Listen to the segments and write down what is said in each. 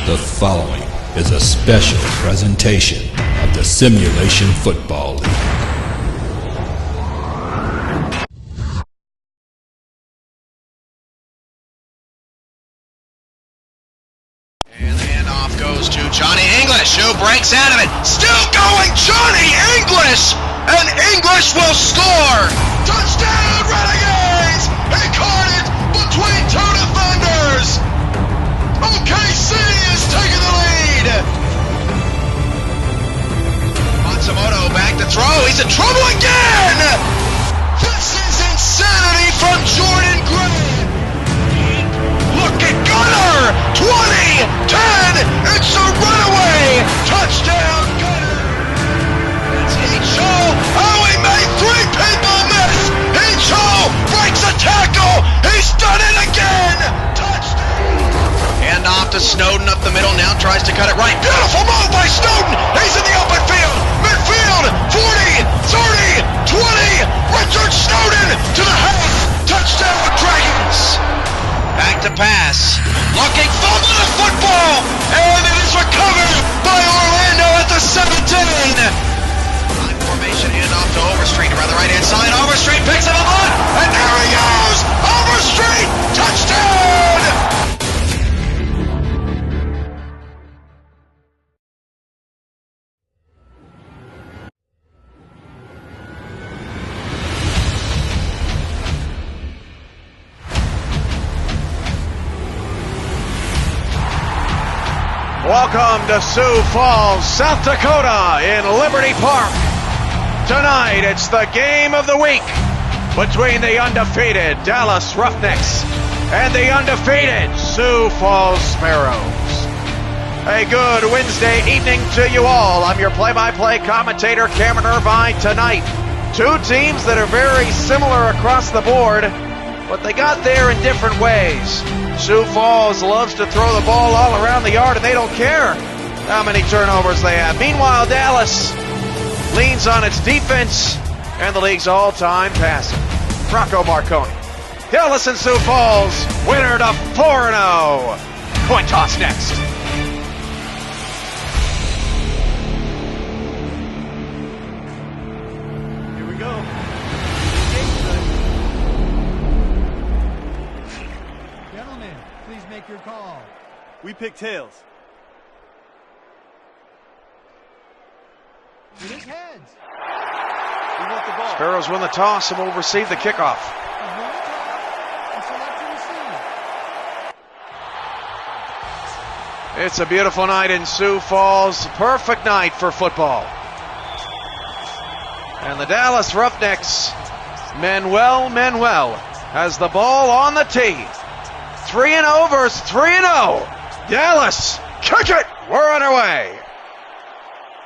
The following is a special presentation of the Simulation Football League. And the handoff goes to Johnny English, who breaks out of it. Still going, Johnny English! And English will score! Touchdown, Renegades! He caught it between two defenders! OKC is taking the lead! Matsumoto back to throw. He's in trouble again! This is insanity from Jordan Gray! Look at Gunner! 20, 10, it's a runaway! Touchdown, Gunner! It's Hicho! Oh, he made three people miss! Hicho breaks a tackle! He's done it again! Touchdown! Hand off to Snowden up the middle, now tries to cut it right. Beautiful move by Snowden! He's in the open field! Midfield! 40, 30, 20! Richard Snowden to the half! Touchdown, Dragons! Back to pass. Looking, fumble the football! And it is recovered by Orlando at the 17! Line formation, handoff to Overstreet around the right-hand side. Overstreet picks him up, and there he goes! Overstreet! Touchdown! Welcome to Sioux Falls, South Dakota in Liberty Park. Tonight it's the game of the week between the undefeated Dallas Roughnecks and the undefeated Sioux Falls Sparrows. A good Wednesday evening to you all. I'm your play-by-play commentator, Cameron Irvine. Tonight, two teams that are very similar across the board, but they got there in different ways. Sioux Falls loves to throw the ball all around the yard, and they don't care how many turnovers they have. Meanwhile, Dallas leans on its defense and the league's all-time passer, Rocco Marconi. Dallas and Sioux Falls, winner to 4-0. Coin toss next. Here we go. Make your call. We pick tails. It is heads. We want the ball. Sparrows win the toss and will receive the kickoff. It's a beautiful night in Sioux Falls. Perfect night for football. And the Dallas Roughnecks, Manuel has the ball on the tee. 3-0 versus 3-0. Dallas, kick it. We're underway.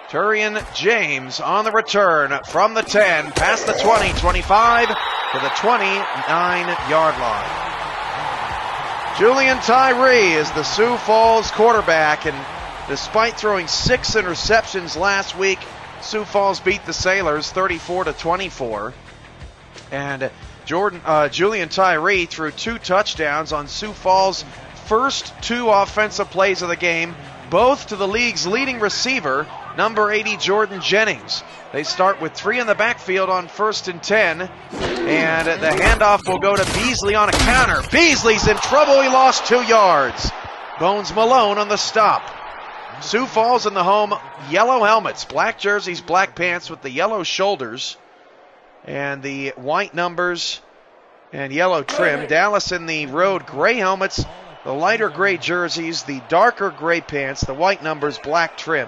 Turian James on the return from the 10, past the 20, 25 to the 29-yard line. Julian Tyree is the Sioux Falls quarterback, and despite throwing 6 interceptions last week, Sioux Falls beat the Sailors 34-24. And Julian Tyree threw 2 touchdowns on Sioux Falls' first 2 offensive plays of the game, both to the league's leading receiver, number 80 Jordan Jennings. They start with 3 in the backfield on 1st and 10, and the handoff will go to Beasley on a counter. Beasley's in trouble. He lost 2 yards. Bones Malone on the stop. Sioux Falls in the home yellow helmets, black jerseys, black pants with the yellow shoulders and the white numbers and yellow trim. Dallas in the road gray helmets, the lighter gray jerseys, the darker gray pants, the white numbers, black trim.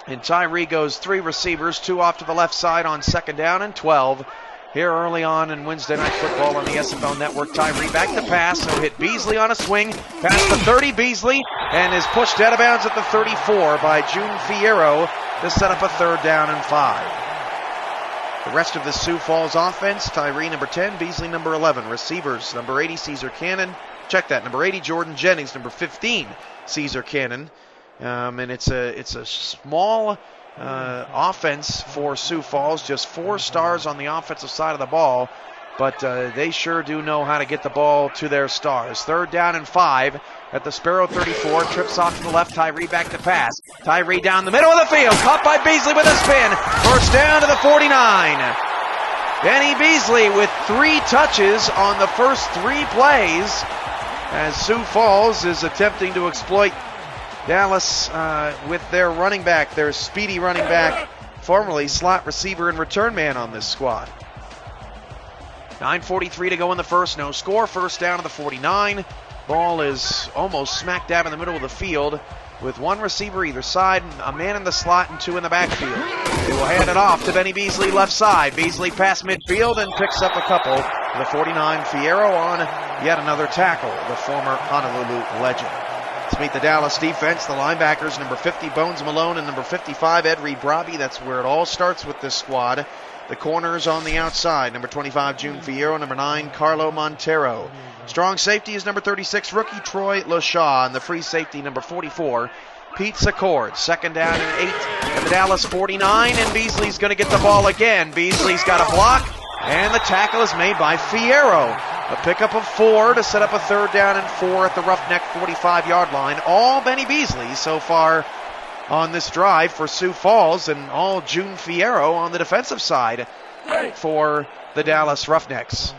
And Tyree goes 3 receivers, 2 off to the left side on 2nd down and 12. Here early on in Wednesday Night Football on the SFL Network, Tyree back to pass. He'll hit Beasley on a swing, past the 30, Beasley, and is pushed out of bounds at the 34 by June Fierro to set up a 3rd down and 5. The rest of the Sioux Falls offense, Tyree number 10, Beasley number 11. Receivers, number 80, Caesar Cannon. Check that, number 80, Jordan Jennings. Number 15, Caesar Cannon. And it's a small offense for Sioux Falls, just 4 stars on the offensive side of the ball. but they sure do know how to get the ball to their stars. 3rd down and 5 at the Sparrow 34. Trips off to the left. Tyree back to pass. Tyree down the middle of the field. Caught by Beasley with a spin. 1st down to the 49. Benny Beasley with 3 touches on the first 3 plays as Sioux Falls is attempting to exploit Dallas with their running back, their speedy running back, formerly slot receiver and return man on this squad. 9:43 to go in the first. No score. 1st down to the 49. Ball is almost smack dab in the middle of the field with 1 receiver either side, a man in the slot and 2 in the backfield. They will hand it off to Benny Beasley left side. Beasley past midfield and picks up a couple. The 49 Fierro on yet another tackle, the former Honolulu legend. Let's meet the Dallas defense. The linebackers, number 50 Bones Malone and number 55 Ed Reed-Braby. That's where it all starts with this squad. The corners on the outside, number 25 June Fierro, number 9 Carlo Montero. Strong safety is number 36 rookie Troy LaShaw, and the free safety number 44 Pete Secord. 2nd down and 8 at the Dallas 49, and Beasley's going to get the ball again. Beasley's got a block, and the tackle is made by Fierro. A pickup of 4 to set up a 3rd down and 4 at the Roughneck 45-yard line. All Benny Beasley so far on this drive for Sioux Falls, and all June Fierro on the defensive side for the Dallas Roughnecks.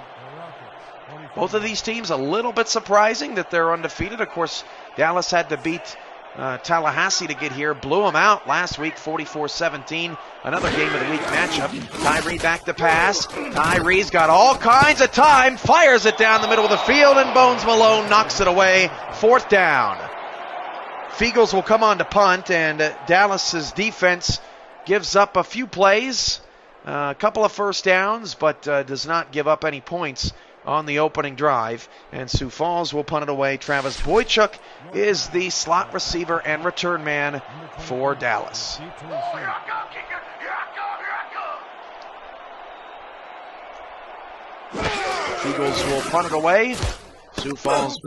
Both of these teams a little bit surprising that they're undefeated. Of course, Dallas had to beat Tallahassee to get here. Blew them out last week, 44-17. Another game of the week matchup. Tyree back to pass. Tyree's got all kinds of time. Fires it down the middle of the field, and Bones Malone knocks it away. 4th down. Feagles will come on to punt, and Dallas's defense gives up a few plays, a couple of 1st downs, but does not give up any points on the opening drive, and Sioux Falls will punt it away. Travis Boychuk is the slot receiver and return man for Dallas. Eagles will punt it away. Sioux Falls'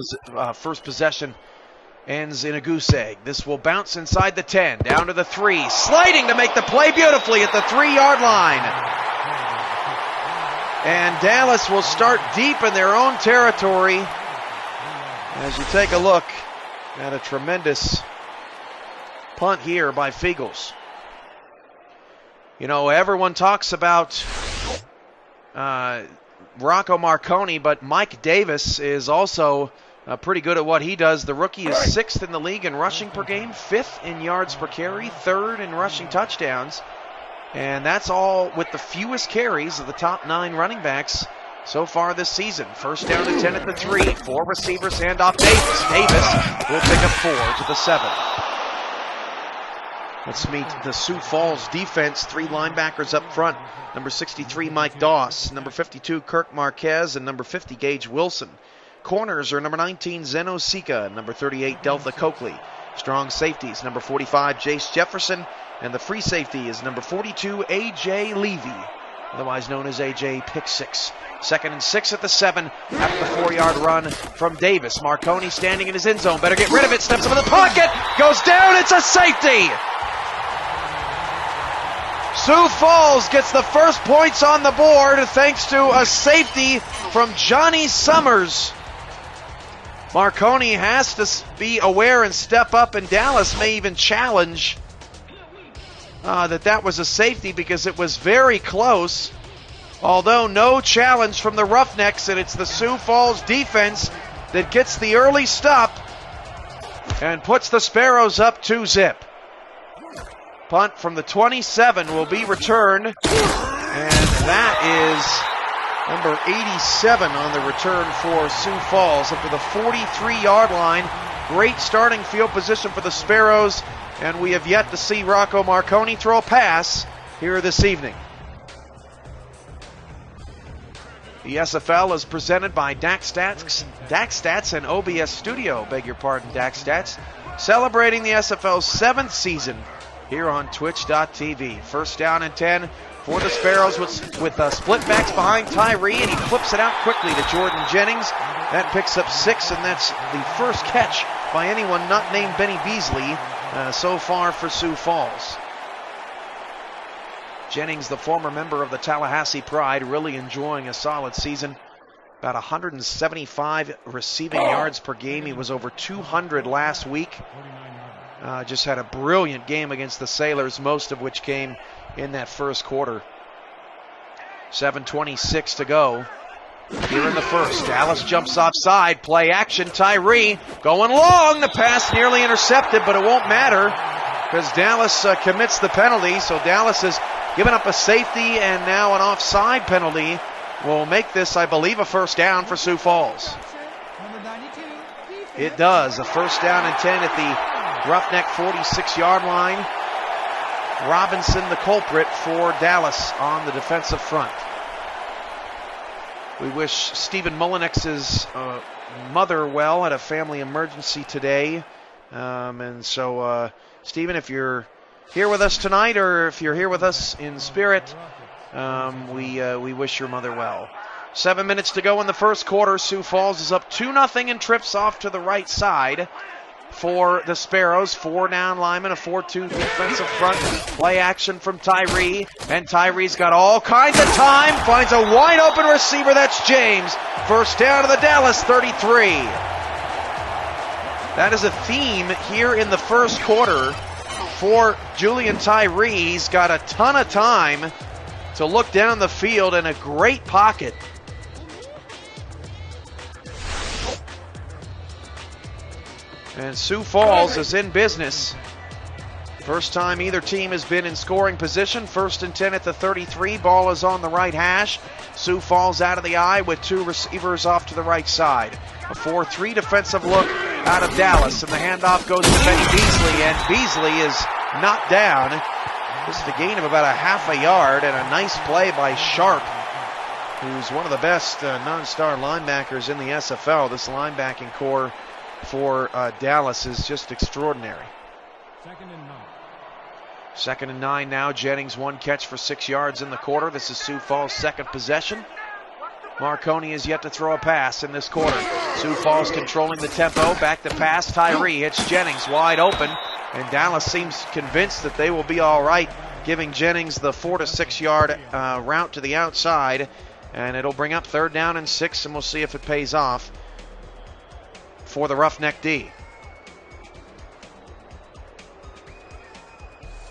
first possession ends in a goose egg. This will bounce inside the 10, down to the 3, sliding to make the play beautifully at the 3-yard line. And Dallas will start deep in their own territory as you take a look at a tremendous punt here by Feagles. You know, everyone talks about Rocco Marconi, but Mike Davis is also pretty good at what he does. The rookie is 6th in the league in rushing per game, 5th in yards per carry, 3rd in rushing touchdowns. And that's all with the fewest carries of the top 9 running backs so far this season. 1st down and 10 at the 3. 4 receivers, handoff Davis. Davis will pick up 4 to the 7. Let's meet the Sioux Falls defense. 3 linebackers up front. Number 63, Mike Doss. Number 52, Kirk Marquez. And number 50, Gage Wilson. Corners are number 19, Zeno Sika. Number 38, Delta Coakley. Strong safeties, number 45, Jace Jefferson. And the free safety is number 42, A.J. Levy, otherwise known as A.J. Pick 6. 2nd and 6 at the 7 after the 4-yard run from Davis. Marconi standing in his end zone. Better get rid of it. Steps up in the pocket. Goes down. It's a safety. Sioux Falls gets the first points on the board thanks to a safety from Johnny Summers. Marconi has to be aware and step up, and Dallas may even challenge that was a safety because it was very close. Although no challenge from the Roughnecks, and it's the Sioux Falls defense that gets the early stop and puts the Sparrows up 2-0. Punt from the 27 will be returned, and that is number 87 on the return for Sioux Falls up to the 43-yard line. Great starting field position for the Sparrows, and we have yet to see Rocco Marconi throw a pass here this evening. The SFL is presented by DaxStats and OBS Studio, beg your pardon, DaxStats, celebrating the SFL's 7th season here on Twitch.tv. 1st down and 10 for the Sparrows with split backs behind Tyree, and he flips it out quickly to Jordan Jennings. That picks up 6, and that's the first catch by anyone not named Benny Beasley so far for Sioux Falls. Jennings, the former member of the Tallahassee Pride, really enjoying a solid season. About 175 receiving yards per game. He was over 200 last week. Just had a brilliant game against the Sailors, most of which came in that first quarter. 7:26 to go here in the first. Dallas jumps offside. Play action. Tyree going long. The pass nearly intercepted, but it won't matter because Dallas commits the penalty. So Dallas has given up a safety and now an offside penalty will make this, I believe, a first down for Sioux Falls. It does. A first down and 10 at the Roughneck 46-yard line. Robinson, the culprit for Dallas on the defensive front. We wish Stephen Mullenix's mother well, had a family emergency today. And so, Stephen, if you're here with us tonight or if you're here with us in spirit, we wish your mother well. 7 minutes to go in the first quarter. Sioux Falls is up 2-0 and trips off to the right side for the Sparrows. 4 down linemen, a 4-2 defensive front. Play action from Tyree, and Tyree's got all kinds of time. Finds a wide open receiver. That's James. First down to the Dallas 33. That is a theme here in the first quarter for Julian Tyree. He's got a ton of time to look down the field in a great pocket. And Sioux Falls is in business. First time either team has been in scoring position. 1st and 10 at the 33. Ball is on the right hash. Sioux Falls out of the eye with 2 receivers off to the right side. A 4-3 defensive look out of Dallas. And the handoff goes to Benny Beasley. And Beasley is knocked down. This is the gain of about a half a yard. And a nice play by Sharp, who's one of the best non-star linebackers in the SFL. This linebacking core for Dallas is just extraordinary. 2nd and 9 now. Jennings 1 catch for 6 yards in the quarter. This is Sioux Falls' second possession. Marconi is yet to throw a pass in this quarter. Sioux Falls controlling the tempo. Back to pass. Tyree hits Jennings wide open. And Dallas seems convinced that they will be all right, giving Jennings the 4 to 6 yard route to the outside. And it'll bring up 3rd down and 6, and we'll see if it pays off for the Roughneck D.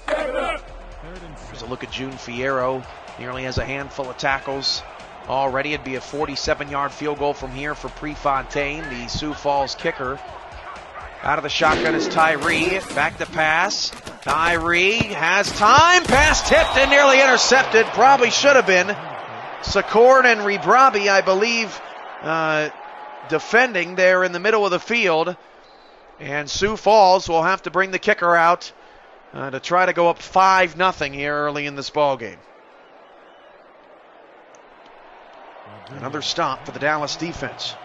There's a look at June Fierro. Nearly has a handful of tackles already. It'd be a 47-yard field goal from here for Prefontaine, the Sioux Falls kicker. Out of the shotgun is Tyree. Back to pass. Tyree has time. Pass tipped and nearly intercepted. Probably should have been. Secord and Rebrabi, I believe, defending there in the middle of the field. And Sioux Falls will have to bring the kicker out to try to go up 5-0 here early in this ball game. Another stop for the Dallas defense.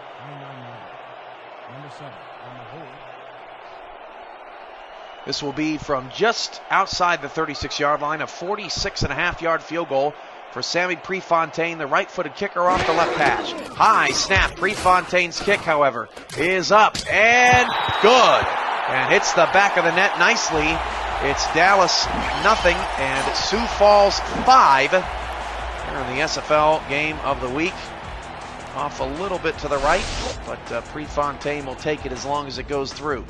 This will be from just outside the 36-yard line, a 46.5-yard field goal for Sammy Prefontaine, the right-footed kicker off the left hash. High snap. Prefontaine's kick, however, is up and good. And hits the back of the net nicely. It's Dallas 0 and Sioux Falls 5 here in the SFL game of the week. Off a little bit to the right, but Prefontaine will take it as long as it goes through.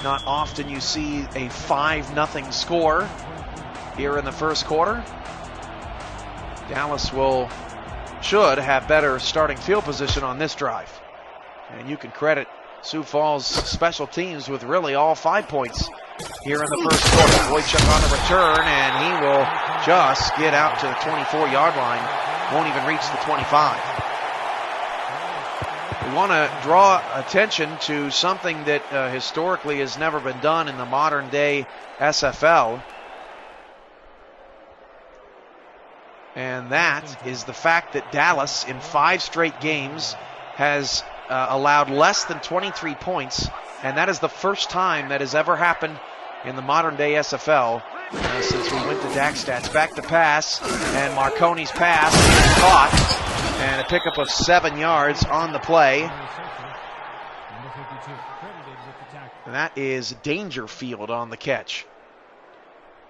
Not often you see a 5-0 score here in the first quarter. Dallas should have better starting field position on this drive. And you can credit Sioux Falls special teams with really all 5 points here in the first quarter. Boychuk on the return, and he will just get out to the 24-yard line. Won't even reach the 25. We want to draw attention to something that historically has never been done in the modern day SFL. And that is the fact that Dallas in 5 straight games has allowed less than 23 points. And that is the first time that has ever happened in the modern day SFL since we went to DAC stats. Back to pass, and Marconi's pass is caught. And a pickup of 7 yards on the play. And that is Dangerfield on the catch.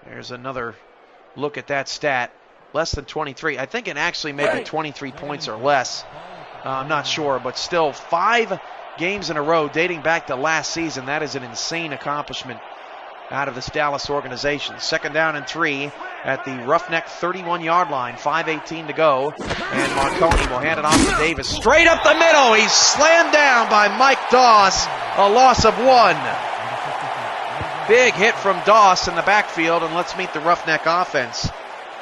There's another look at that stat. Less than 23. I think it actually may be 23 points or less. I'm not sure, but still 5 games in a row dating back to last season. That is an insane accomplishment out of this Dallas organization. 2nd down and 3 at the Roughneck 31-yard line. 5:18 to go. And Marconi will hand it off to Davis. Straight up the middle. He's slammed down by Mike Doss. A loss of 1. Big hit from Doss in the backfield, and let's meet the Roughneck offense.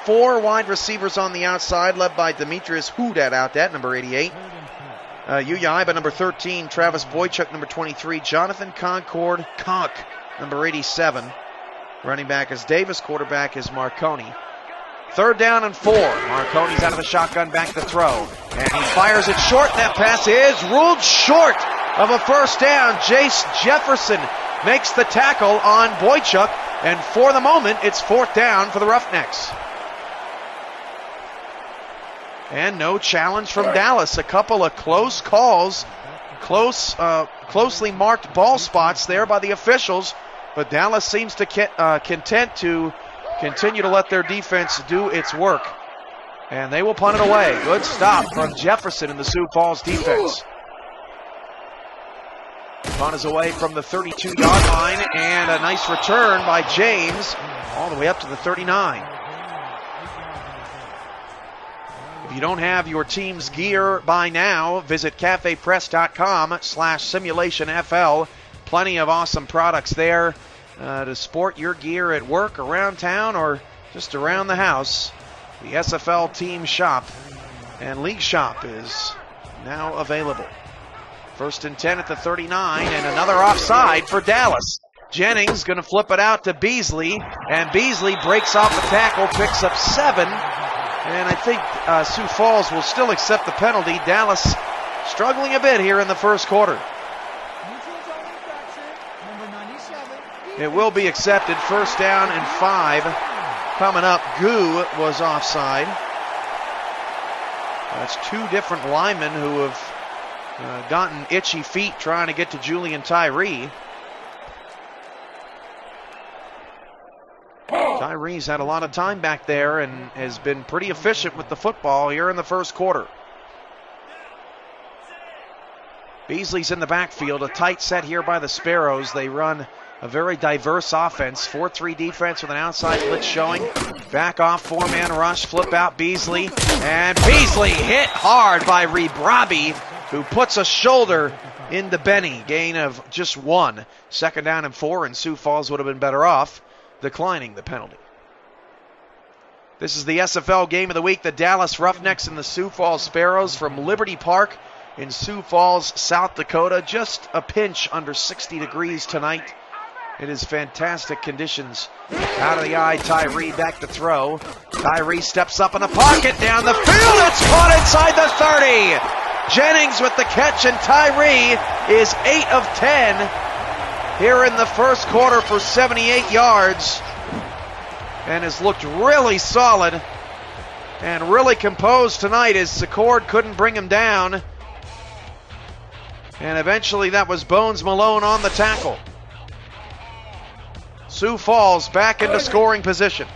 4 wide receivers on the outside, led by Demetrius Houdat out that, number 88. Yuya Iba, number 13. Travis Boychuk, number 23. Jonathan Concord Conk, number 87. Running back is Davis. Quarterback is Marconi. 3rd down and 4. Marconi's out of the shotgun, back to throw. And he fires it short. That pass is ruled short of a 1st down. Jace Jefferson makes the tackle on Boychuk. And for the moment, it's 4th down for the Roughnecks. And no challenge from Dallas. A couple of close calls, closely marked ball spots there by the officials. But Dallas seems to content to continue to let their defense do its work. And they will punt it away. Good stop from Jefferson in the Sioux Falls defense. Punt is away from the 32-yard line, and a nice return by James all the way up to the 39. If you don't have your team's gear by now, visit cafepress.com/simulationfl. Plenty of awesome products there to sport your gear at work, around town, or just around the house. The SFL team shop and league shop is now available. 1st and 10 at the 39, and another offside for Dallas. Jennings going to flip it out to Beasley, and Beasley breaks off the tackle, picks up 7. And I think Sioux Falls will still accept the penalty. Dallas struggling a bit here in the 1st quarter. It will be accepted. 1st down and 5 coming up. Goo was offside. That's 2 different linemen who have gotten itchy feet trying to get to Julian Tyree. Tyree's had a lot of time back there and has been pretty efficient with the football here in the 1st quarter. Beasley's in the backfield, a tight set here by the Sparrows. They run a very diverse offense, 4-3 defense with an outside blitz showing. Back off, 4-man rush, flip out Beasley, and Beasley hit hard by Rebrabi, who puts a shoulder into Benny. Gain of just 1. 2nd down and 4, and Sioux Falls would have been better off declining the penalty. This is the SFL game of the week. The Dallas Roughnecks and the Sioux Falls Sparrows from Liberty Park in Sioux Falls, South Dakota. Just a pinch under 60 degrees tonight. It is fantastic conditions. Out of the eye, Tyree back to throw. Tyree steps up in the pocket, down the field. It's caught inside the 30. Jennings with the catch, and Tyree is 8 of 10 here in the 1st quarter for 78 yards. And has looked really solid and really composed tonight as Secord couldn't bring him down. And eventually that was Bones Malone on the tackle. Sioux Falls back into scoring position.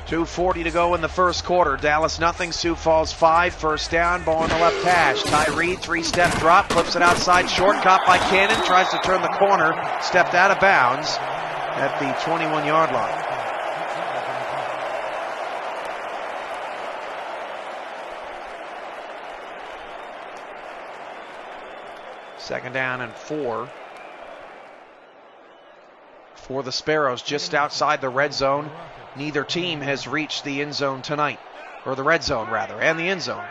.240 to go in the 1st quarter. Dallas nothing, Sioux Falls 5. 1st down, ball on the left hash. Tyree, 3-step drop, clips it outside, short, caught by Cannon, tries to turn the corner, stepped out of bounds at the 21-yard line. Second down and 4 for the Sparrows, just outside the red zone. Neither team has reached the end zone tonight, or the red zone rather, and the end zone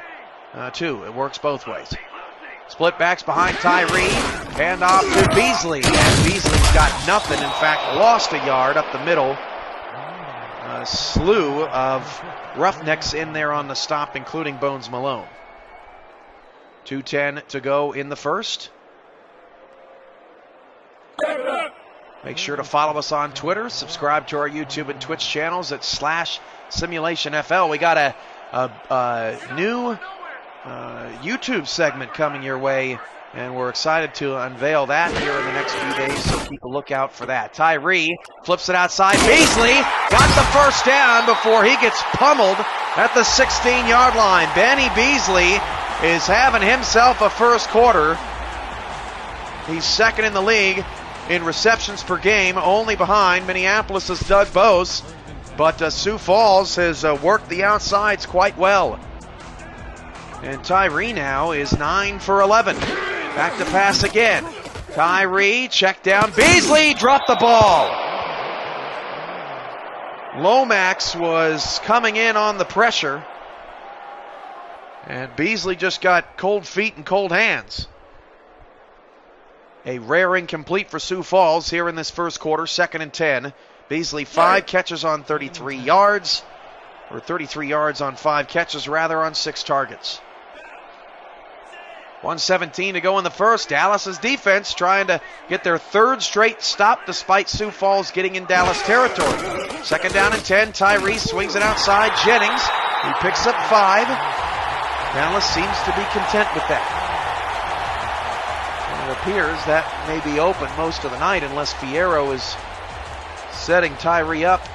too. It works both ways. Split backs behind Tyree, hand off to Beasley, and Beasley's got nothing. In fact, lost a yard up the middle. A slew of Roughnecks in there on the stop, including Bones Malone. 2:10 to go in the 1st. Make sure to follow us on Twitter. Subscribe to our YouTube and Twitch channels at /SimulationFL. We got a new YouTube segment coming your way, and we're excited to unveil that here in the next few days, so keep a lookout for that. Tyree flips it outside. Beasley got the first down before he gets pummeled at the 16-yard line. Benny Beasley is having himself a first quarter. He's second in the league in receptions per game, only behind Minneapolis' Doug Bose. But Sioux Falls has worked the outsides quite well. And Tyree now is 9 for 11. Back to pass again. Tyree, check down. Beasley dropped the ball. Lomax was coming in on the pressure. And Beasley just got cold feet and cold hands. A rare incomplete for Sioux Falls here in this first quarter, 2nd and 10. Beasley 5 catches on 33 yards, or 33 yards on 5 catches rather, on 6 targets. 1:17 to go in the first. Dallas's defense trying to get their 3rd straight stop despite Sioux Falls getting in Dallas territory. 2nd down and 10. Tyree swings it outside. Jennings, he picks up 5. Dallas seems to be content with that. And it appears that may be open most of the night unless Fierro is setting Tyree up.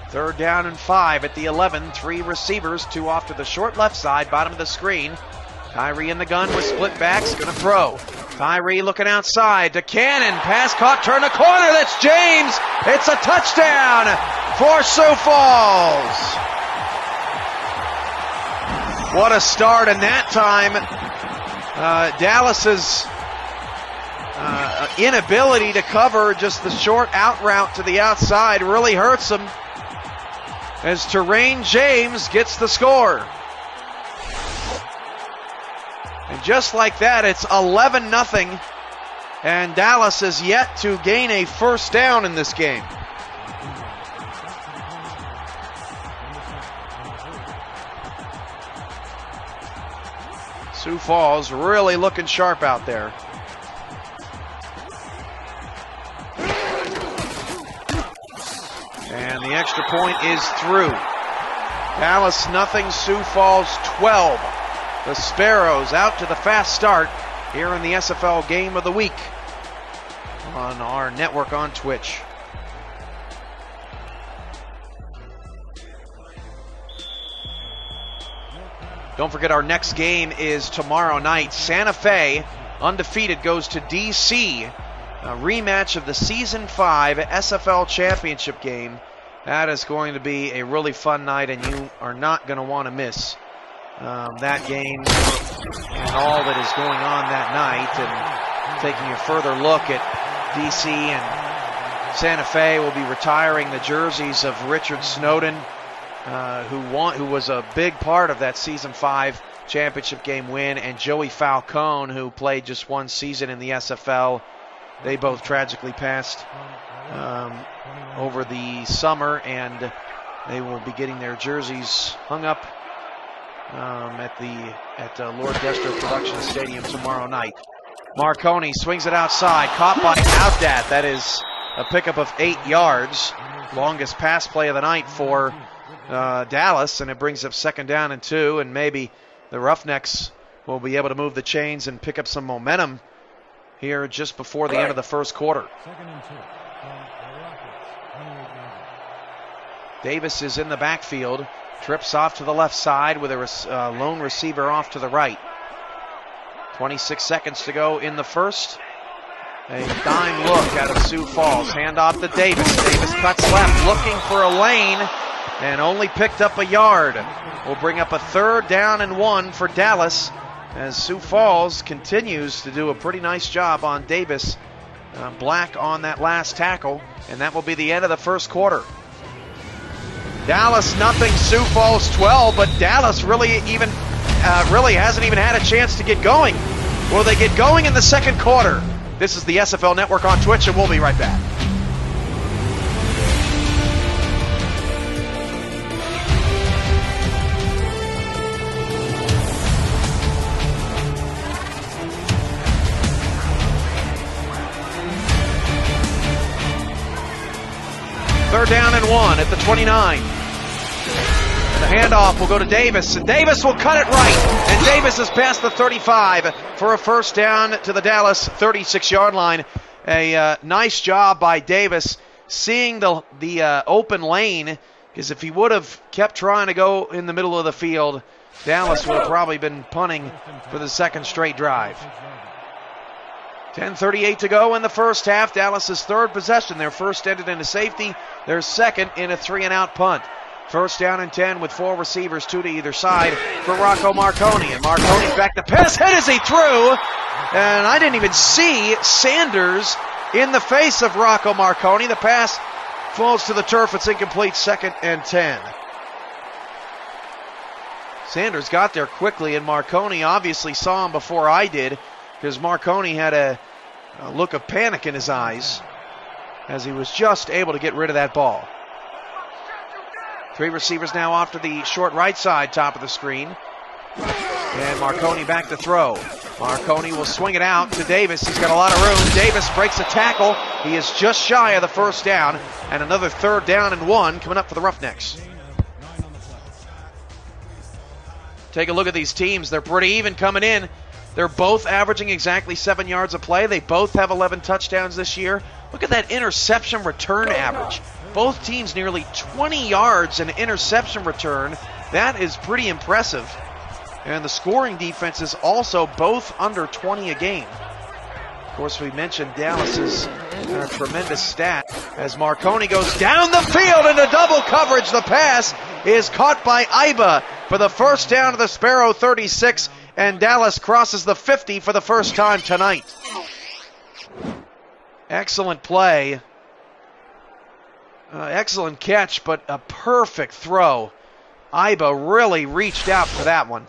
Third down and 5 at the 11. 3 receivers, 2 off to the short left side, bottom of the screen. Tyree in the gun with split backs, going to throw. Tyree looking outside to Cannon. Pass caught, turn the corner. That's James. It's a touchdown for Sioux Falls. What a start, and that time Dallas's inability to cover just the short out route to the outside really hurts them, as Terrain James gets the score. And just like that, it's 11-0, and Dallas has yet to gain a first down in this game. Sioux Falls really looking sharp out there. And the extra point is through. Dallas 0, Sioux Falls 12. The Sparrows out to the fast start here in the SFL Game of the Week on our network on Twitch. Don't forget, our next game is tomorrow night. Santa Fe, undefeated, goes to D.C. A rematch of the Season 5 SFL Championship game. That is going to be a really fun night, and you are not going to want to miss that game and all that is going on that night. And taking a further look at D.C. and Santa Fe will be retiring the jerseys of Richard Snowden, who was a big part of that Season 5 championship game win, and Joey Falcone, who played just 1 season in the SFL. They both tragically passed over the summer, and they will be getting their jerseys hung up at Lord Destro Production Stadium tomorrow night. Marconi swings it outside, caught by Outdat. That is a pickup of 8 yards. Longest pass play of the night for Dallas, and it brings up 2nd down and 2, and maybe the Roughnecks will be able to move the chains and pick up some momentum here just before the end of the first quarter. Davis is in the backfield, trips off to the left side with a lone receiver off to the right. 26 seconds to go in the first. A dime look out of Sioux Falls. Handoff to Davis. Davis cuts left, looking for a lane, and only picked up a yard. Will bring up a 3rd down and 1 for Dallas, as Sioux Falls continues to do a pretty nice job on Davis. Black on that last tackle, and that will be the end of the first quarter. Dallas 0, Sioux Falls 12, but Dallas really hasn't even had a chance to get going. Will they get going in the second quarter? This is the SFL Network on Twitch, and we'll be right back. 3rd down and 1 at the 29. And the handoff will go to Davis, and Davis will cut it right. And Davis is past the 35 for a 1st down to the Dallas 36-yard line. A nice job by Davis seeing the open lane, because if he would have kept trying to go in the middle of the field, Dallas would have probably been punting for the 2nd straight drive. 10:38 to go in the 1st half. Dallas's 3rd possession. Their 1st ended in a safety. Their 2nd in a 3-and-out punt. 1st down and 10 with 4 receivers, 2 to either side for Rocco Marconi. And Marconi's back to pass. Hit as he threw. And I didn't even see Sanders in the face of Rocco Marconi. The pass falls to the turf. It's incomplete. 2nd and 10. Sanders got there quickly, and Marconi obviously saw him before I did, because Marconi had a look of panic in his eyes as he was just able to get rid of that ball. 3 receivers now off to the short right side, top of the screen. And Marconi back to throw. Marconi will swing it out to Davis. He's got a lot of room. Davis breaks a tackle. He is just shy of the 1st down. And another 3rd down and 1 coming up for the Roughnecks. Take a look at these teams. They're pretty even coming in. They're both averaging exactly 7 yards a play. They both have 11 touchdowns this year. Look at that interception return average. Both teams nearly 20 yards in interception return. That is pretty impressive. And the scoring defenses also both under 20 a game. Of course, we mentioned Dallas's tremendous stat as Marconi goes down the field into double coverage. The pass is caught by Iba for the 1st down to the Sparrow 36, and Dallas crosses the 50 for the 1st time tonight. Excellent play. Excellent catch, but a perfect throw. Iba really reached out for that one.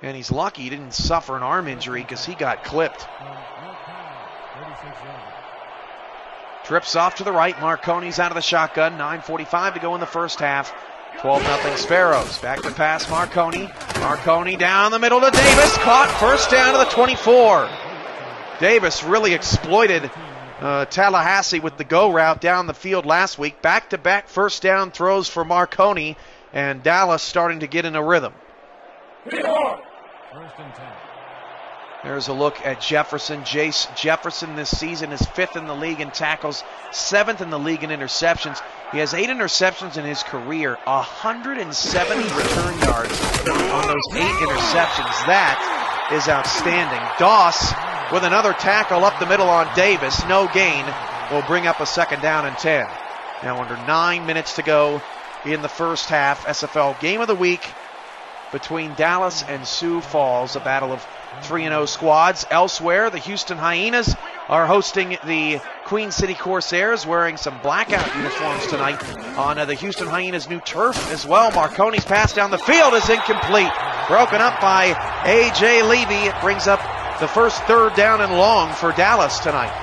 And he's lucky he didn't suffer an arm injury because he got clipped. Trips off to the right. Marconi's out of the shotgun. 9:45 to go in the 1st half. 12-0 Sparrows. Back to pass Marconi. Marconi down the middle to Davis. Caught. 1st down to the 24. Davis really exploited Tallahassee with the go route down the field last week. Back-to-back 1st down throws for Marconi. And Dallas starting to get in a rhythm. 1st and 10. There's a look at Jefferson. Jace Jefferson this season is 5th in the league in tackles, 7th in the league in interceptions. He has 8 interceptions in his career, 170 return yards on those 8 interceptions. That is outstanding. Doss with another tackle up the middle on Davis. No gain will bring up a 2nd down and 10. Now under 9 minutes to go in the 1st half. SFL Game of the Week between Dallas and Sioux Falls, a battle of 3-0 squads. Elsewhere, the Houston Hyenas are hosting the Queen City Corsairs, wearing some blackout uniforms tonight on the Houston Hyenas' new turf as well. Marconi's pass down the field is incomplete. Broken up by A.J. Levy. It brings up the first 3rd down and long for Dallas tonight.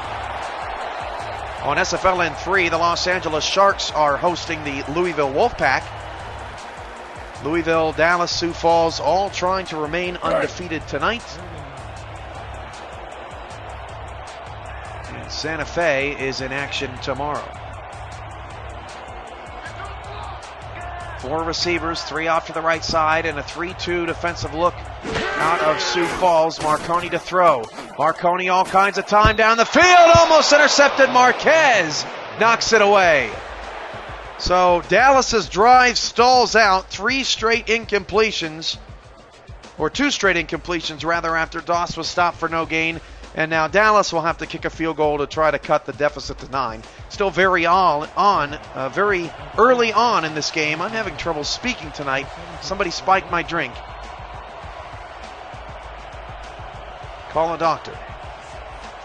On SFLN 3, the Los Angeles Sharks are hosting the Louisville Wolfpack. Louisville, Dallas, Sioux Falls, all trying to remain undefeated tonight. And Santa Fe is in action tomorrow. 4 receivers, 3 off to the right side, and a 3-2 defensive look out of Sioux Falls. Marconi to throw. Marconi all kinds of time down the field, almost intercepted. Marquez knocks it away. So Dallas's drive stalls out. 3 straight incompletions, or 2 straight incompletions rather, after Doss was stopped for no gain. And now Dallas will have to kick a field goal to try to cut the deficit to 9. Still very very early on in this game. I'm having trouble speaking tonight. Somebody spiked my drink. Call a doctor.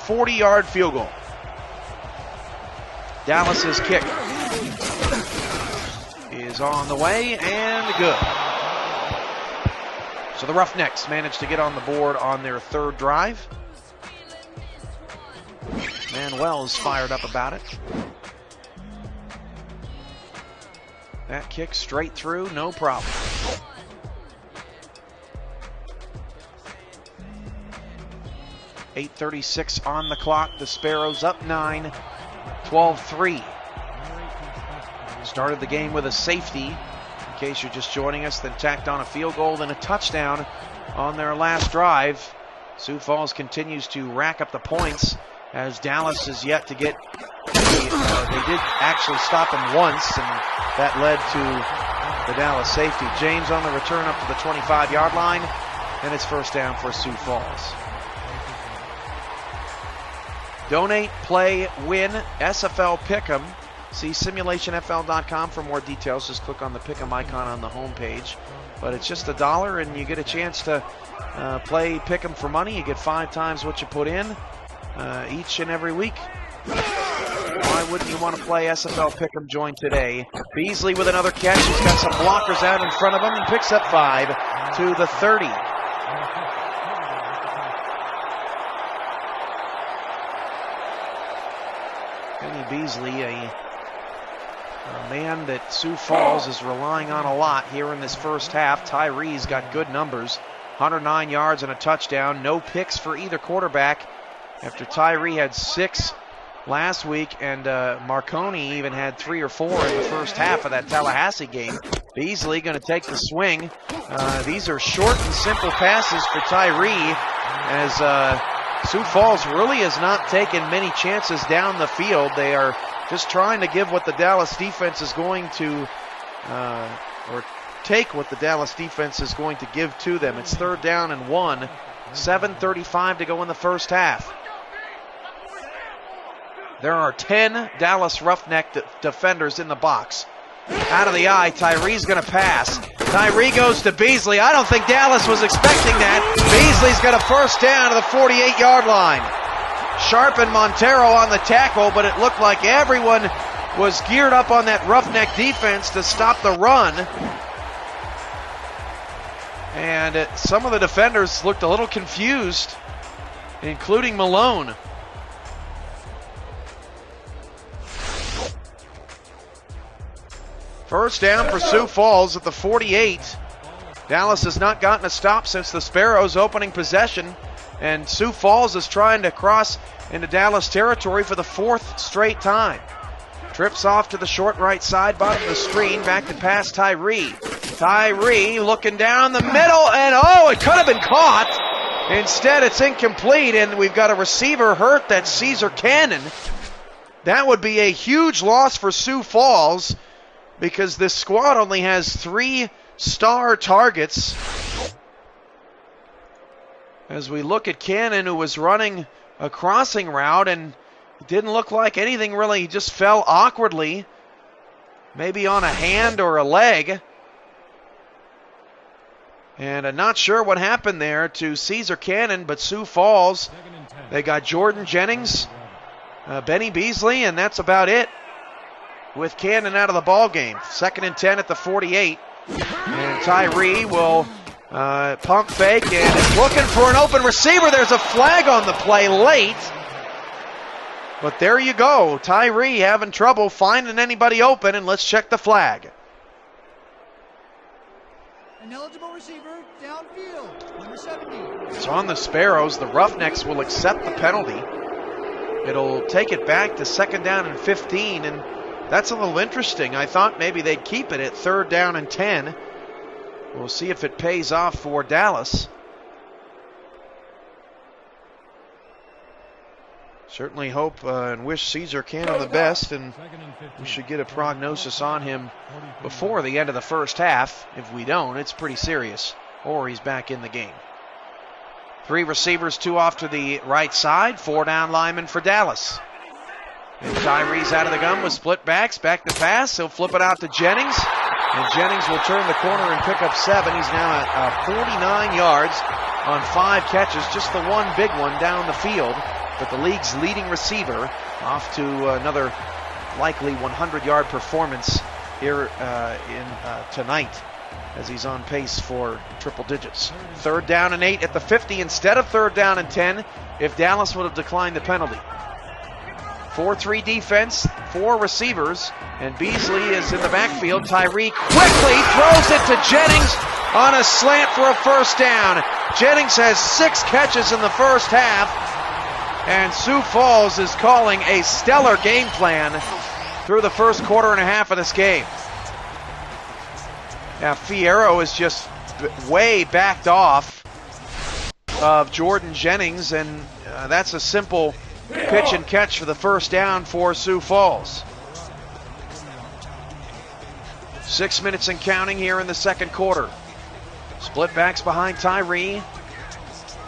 40-yard field goal. Dallas's kick is on the way and good. So the Roughnecks managed to get on the board on their 3rd drive. Manuel's fired up about it. That kick straight through, no problem. .8:36 on the clock. The Sparrows up 9, 12-3. started the game with a safety, in case you're just joining us, then tacked on a field goal, then a touchdown on their last drive. Sioux Falls continues to rack up the points as Dallas is yet to get, they did actually stop him once, and that led to the Dallas safety. James on the return up to the 25-yard line, and it's first down for Sioux Falls. Donate, play, win, SFL Pick'em. See simulationfl.com for more details. Just click on the Pick'em icon on the homepage. But it's just $1, and you get a chance to play Pick'em for money. You get 5 times what you put in each and every week. Why wouldn't you want to play SFL Pick'em? Join today. Beasley with another catch. He's got some blockers out in front of him and picks up 5 to the 30. Beasley, a man that Sioux Falls is relying on a lot here in this first half. Tyree's got good numbers, 109 yards and a touchdown. No picks for either quarterback after Tyree had 6 last week, and Marconi even had 3 or 4 in the first half of that Tallahassee game. Beasley going to take the swing. These are short and simple passes for Tyree, as Sioux Falls really has not taken many chances down the field. They are just trying to give what the Dallas defense is going to, or take what the Dallas defense is going to give to them. It's 3rd down and 1, 7:35 to go in the first half. There are 10 Dallas Roughneck defenders in the box. Out of the eye, Tyree's going to pass. Tyree goes to Beasley. I don't think Dallas was expecting that. Beasley's got a first down to the 48-yard line. Sharp and Montero on the tackle, but it looked like everyone was geared up on that Roughneck defense to stop the run. And some of the defenders looked a little confused, including Malone. First down for Sioux Falls at the 48. Dallas has not gotten a stop since the Sparrows' opening possession, and Sioux Falls is trying to cross into Dallas territory for the 4th straight time. Trips off to the short right side, bottom of the screen, back to pass Tyree. Tyree looking down the middle, and it could have been caught. Instead, it's incomplete, and we've got a receiver hurt. That's Caesar Cannon. That would be a huge loss for Sioux Falls, because this squad only has 3 star targets. As we look at Cannon, who was running a crossing route, and it didn't look like anything really. He just fell awkwardly, maybe on a hand or a leg. And I'm not sure what happened there to Caesar Cannon, but Sioux Falls, they got Jordan Jennings, Benny Beasley, and that's about it, with Cannon out of the ball game. 2nd and 10 at the 48. And Tyree will pump fake and is looking for an open receiver. There's a flag on the play late. But there you go. Tyree having trouble finding anybody open, and let's check the flag. An eligible receiver downfield, number 70. It's on the Sparrows. The Roughnecks will accept the penalty. It'll take it back to 2nd down and 15, and that's a little interesting. I thought maybe they'd keep it at 3rd down and 10. We'll see if it pays off for Dallas. Certainly hope and wish Caesar Cannon the best, and we should get a prognosis on him before the end of the first half. If we don't, it's pretty serious, or he's back in the game. 3 receivers, 2 off to the right side, 4 down linemen for Dallas. And Tyree's out of the gun with split backs, back to pass. He'll flip it out to Jennings, and Jennings will turn the corner and pick up 7. He's now at 49 yards on 5 catches, just the one big one down the field. But the league's leading receiver off to another likely 100-yard performance here tonight, as he's on pace for triple digits. 3rd down and 8 at the 50 instead of 3rd down and 10 if Dallas would have declined the penalty. 4-3 defense, 4 receivers, and Beasley is in the backfield. Tyree quickly throws it to Jennings on a slant for a first down. Jennings has 6 catches in the first half, and Sioux Falls is calling a stellar game plan through the first quarter and a half of this game. Now Fierro is just way backed off of Jordan Jennings, and that's a simple pitch and catch for the first down for Sioux Falls. 6 minutes and counting here in the second quarter. Split backs behind Tyree.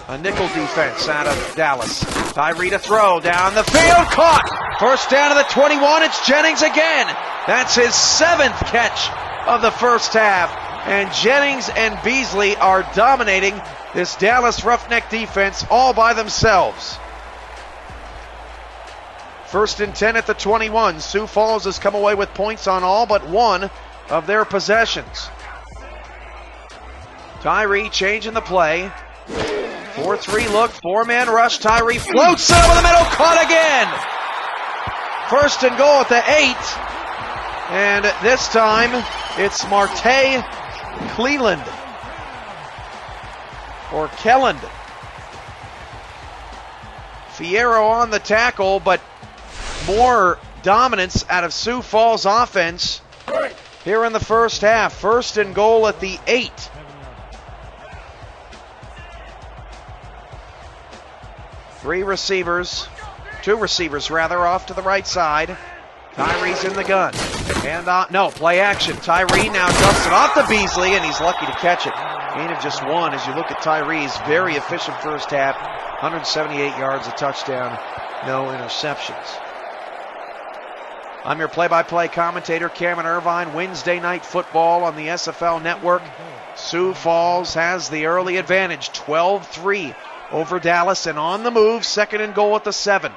A nickel defense out of Dallas. Tyree to throw down the field, caught. First down to the 21, it's Jennings again. That's his 7th catch of the first half. And Jennings and Beasley are dominating this Dallas Roughneck defense all by themselves. First and 10 at the 21. Sioux Falls has come away with points on all but one of their possessions. Tyree changing the play. 4-3 look, 4-man rush. Tyree floats it over the middle, caught again. First and goal at the 8. And this time it's Marte Cleland. Or Kelland. Fierro on the tackle, but more dominance out of Sioux Falls offense here in the first half. First and goal at the 8. Two receivers off to the right side. Tyree's in the gun. And play action. Tyree now dumps it off to Beasley, and he's lucky to catch it. Gain of just 1 as you look at Tyree's very efficient first half. 178 yards, a touchdown, no interceptions. I'm your play-by-play commentator, Cameron Irvine. Wednesday night football on the SFL network. Sioux Falls has the early advantage, 12-3 over Dallas, and on the move, second and goal at the 7.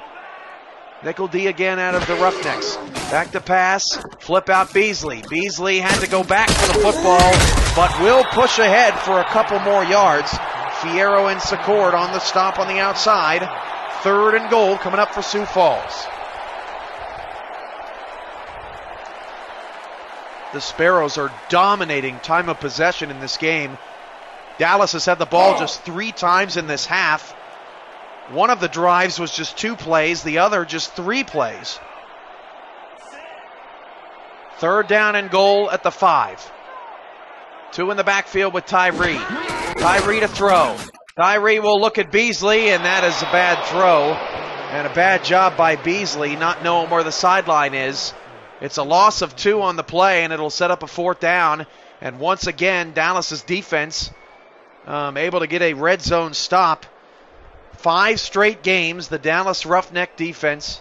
Nickel D again out of the Roughnecks. Back to pass, flip out Beasley. Beasley had to go back for the football, but will push ahead for a couple more yards. Fierro and Secord on the stop on the outside. Third and goal coming up for Sioux Falls. The Sparrows are dominating time of possession in this game. Dallas has had the ball just 3 times in this half. One of the drives was just 2 plays, the other just 3 plays. Third down and goal at the 5. 2 in the backfield with Tyree. Tyree to throw. Tyree will look at Beasley, and that is a bad throw. And a bad job by Beasley not knowing where the sideline is. It's a loss of 2 on the play, and it'll set up a 4th down. And once again, Dallas's defense able to get a red zone stop. 5 straight games, the Dallas Roughneck defense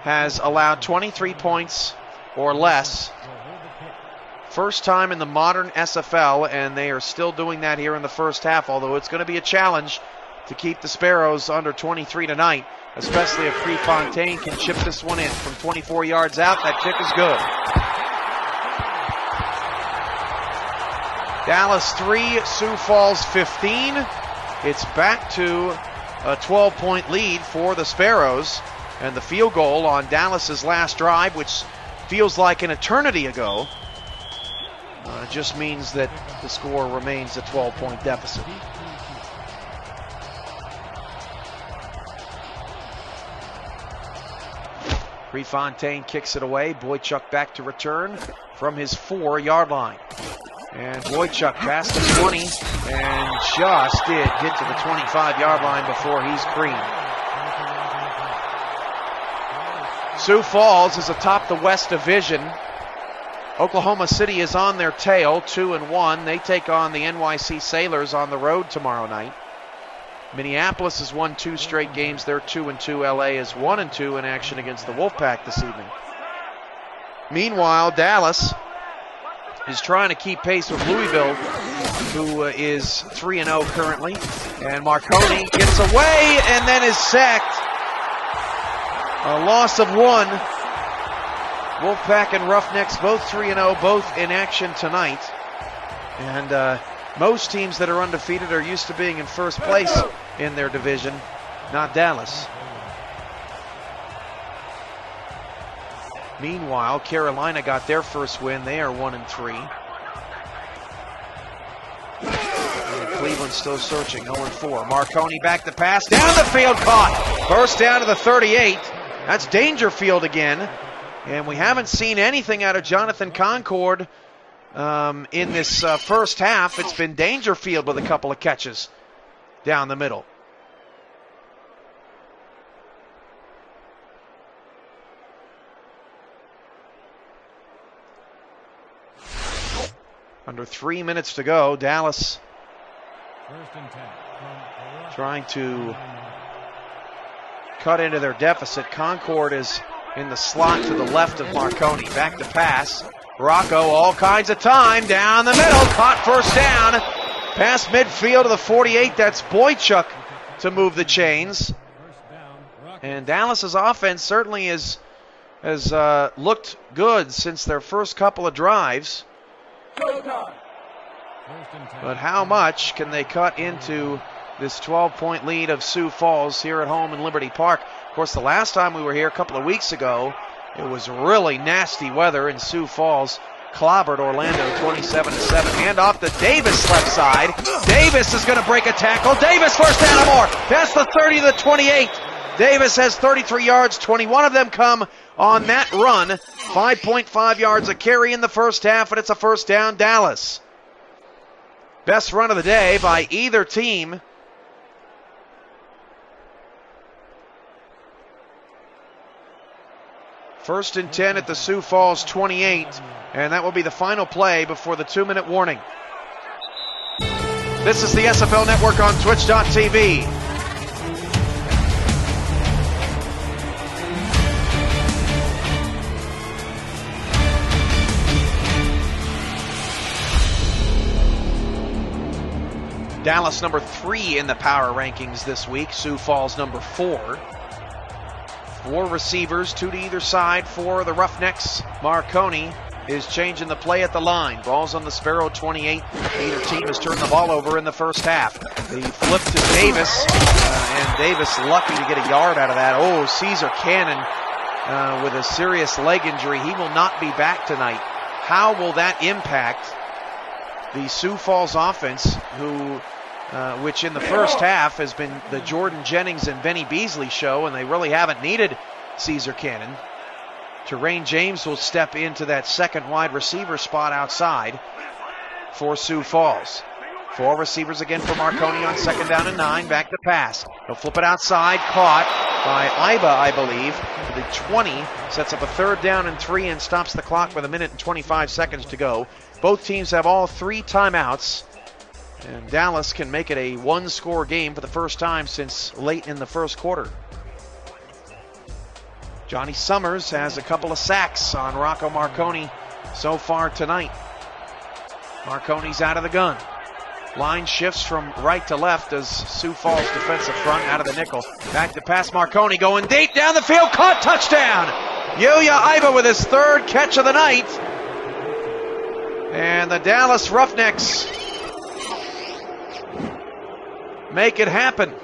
has allowed 23 points or less. First time in the modern SFL, and they are still doing that here in the first half, although it's going to be a challenge to keep the Sparrows under 23 tonight, especially if Prefontaine can chip this one in from 24 yards out. That kick is good. Dallas 3, Sioux Falls 15. It's back to a 12-point lead for the Sparrows, and the field goal on Dallas's last drive, which feels like an eternity ago, just means that the score remains a 12-point deficit. Prefontaine kicks it away. Boychuk back to return from his 4-yard line. And Boychuk past the 20 and just did get to the 25-yard line before he's creamed. Sioux Falls is atop the West Division. Oklahoma City is on their tail, 2-1. They take on the NYC Sailors on the road tomorrow night. Minneapolis has won 2 straight games. They're 2-2. LA is 1-2 in action against the Wolfpack this evening. Meanwhile, Dallas is trying to keep pace with Louisville, who is 3-0 currently. And Marconi gets away and then is sacked. A loss of 1. Wolfpack and Roughnecks both 3-0, both in action tonight. And most teams that are undefeated are used to being in first place in their division, not Dallas. Meanwhile, Carolina got their first win. They are 1-3. And Cleveland's still searching, 0-4. Marconi back to pass, down the field, caught. First down to the 38. That's Dangerfield again. And we haven't seen anything out of Jonathan Concord in this first half. It's been Dangerfield with a couple of catches down the middle. Under 3 minutes to go. Dallas trying to cut into their deficit. Concord is in the slot to the left of Marconi. Back to pass. Rocco, all kinds of time. Down the middle. Caught first down. Past midfield to the 48. That's Boychuk to move the chains. And Dallas's offense certainly has looked good since their first couple of drives. But how much can they cut into this 12-point lead of Sioux Falls here at home in Liberty Park? Of course, the last time we were here a couple of weeks ago, it was really nasty weather, and Sioux Falls clobbered Orlando 27-7. Hand off to Davis left side. Davis is going to break a tackle. Davis first down and more. That's the 30 to the 28. Davis has 33 yards. 21 of them come on that run. 5.5 yards a carry in the first half, and it's a first down, Dallas. Best run of the day by either team. First and 10 at the Sioux Falls 28, and that will be the final play before the 2-minute warning. This is the SFL Network on Twitch.tv. Dallas number 3 in the power rankings this week. Sioux Falls number 4. 4 receivers, 2 to either side for the Roughnecks. Marconi is changing the play at the line. Ball's on the Sparrow 28. Either team has turned the ball over in the first half. The flip to Davis, and Davis lucky to get a yard out of that. Oh, Caesar Cannon with a serious leg injury. He will not be back tonight. How will that impact the Sioux Falls offense, which in the first half has been the Jordan Jennings and Benny Beasley show, and they really haven't needed Caesar Cannon. Terrain James will step into that second wide receiver spot outside for Sioux Falls. 4 receivers again for Marconi on second down and 9. Back to pass. He'll flip it outside. Caught by Iba, I believe. The 20 sets up a third down and 3 and stops the clock with 1 minute and 25 seconds to go. Both teams have all 3 timeouts. And Dallas can make it a 1-score game for the first time since late in the first quarter. Johnny Summers has a couple of sacks on Rocco Marconi so far tonight. Marconi's out of the gun. Line shifts from right to left as Sioux Falls defensive front out of the nickel. Back to pass, Marconi going deep down the field. Caught, touchdown! Yuya Iba with his 3rd catch of the night. And the Dallas Roughnecks make it happen.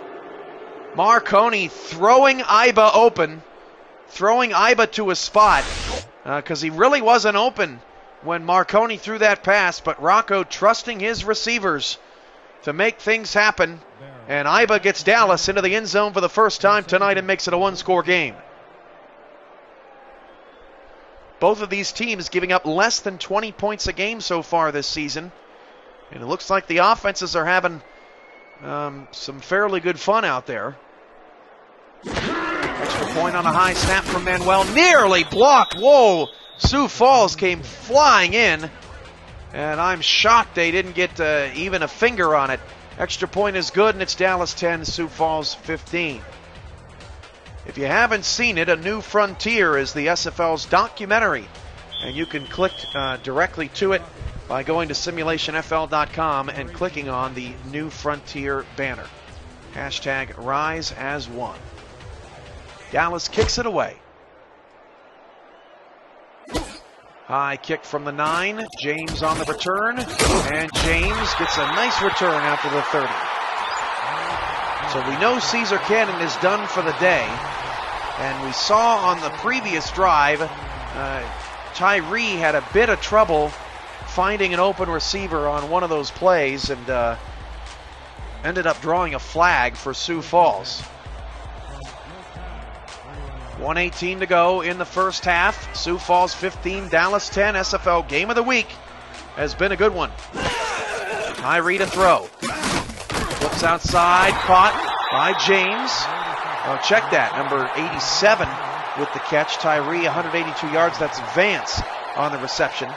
Marconi throwing Iba open, throwing Iba to a spot because he really wasn't open when Marconi threw that pass, but Rocco trusting his receivers to make things happen, and Iba gets Dallas into the end zone for the first time tonight and makes it a 1-score game. Both of these teams giving up less than 20 points a game so far this season, and it looks like the offenses are having some fairly good fun out there. Extra point on a high snap from Manuel. Nearly blocked. Whoa. Sioux Falls came flying in. And I'm shocked they didn't get even a finger on it. Extra point is good, and it's Dallas 10, Sioux Falls 15. If you haven't seen it, A New Frontier is the SFL's documentary. And you can click directly to it by going to simulationfl.com and clicking on the New Frontier banner. Hashtag Rise as One. Dallas kicks it away. High kick from the 9. James on the return. And James gets a nice return after the 30. So we know Caesar Cannon is done for the day. And we saw on the previous drive, Tyree had a bit of trouble finding an open receiver on one of those plays and ended up drawing a flag for Sioux Falls. 1:18 to go in the first half. Sioux Falls 15, Dallas 10. SFL Game of the Week has been a good one. Tyree to throw. Flips outside, caught by James. Oh, check that, number 87 with the catch. Tyree, 182 yards. That's Vance on the reception.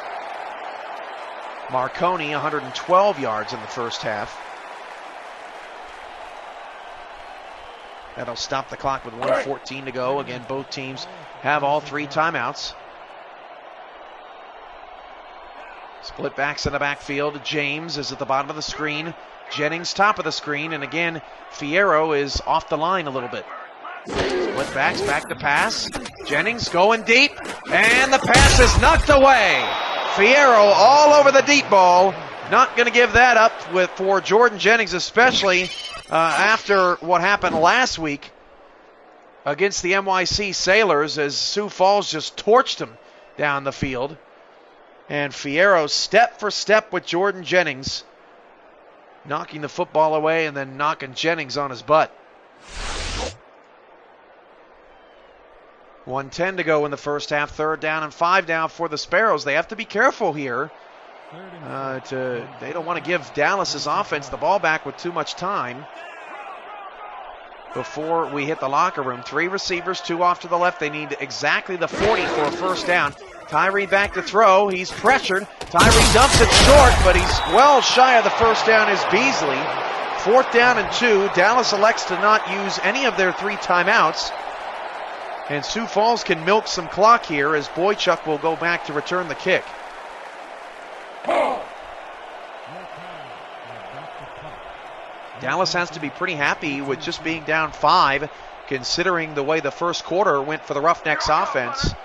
Marconi, 112 yards in the first half. That'll stop the clock with 1:14 to go. Again, both teams have all 3 timeouts. Split backs in the backfield. James is at the bottom of the screen. Jennings top of the screen. And again, Fierro is off the line a little bit. Split backs, back to pass. Jennings going deep. And the pass is knocked away. Fierro all over the deep ball. Not going to give that up for Jordan Jennings, especially after what happened last week against the NYC Sailors, as Sioux Falls just torched him down the field. And Fierro step for step with Jordan Jennings, knocking the football away and then knocking Jennings on his butt. 1:10 to go in the first half. 3rd down and 5 down for the Sparrows. They have to be careful here. They don't want to give Dallas's offense the ball back with too much time before we hit the locker room. 3 receivers, 2 off to the left. They need exactly the 40 for a first down. Tyree back to throw. He's pressured. Tyree dumps it short, but he's well shy of the first down is Beasley. 4th down and 2. Dallas elects to not use any of their 3 timeouts. And Sioux Falls can milk some clock here as Boychuk will go back to return the kick. Dallas has to be pretty happy with just being down 5, considering the way the first quarter went for the Roughnecks offense.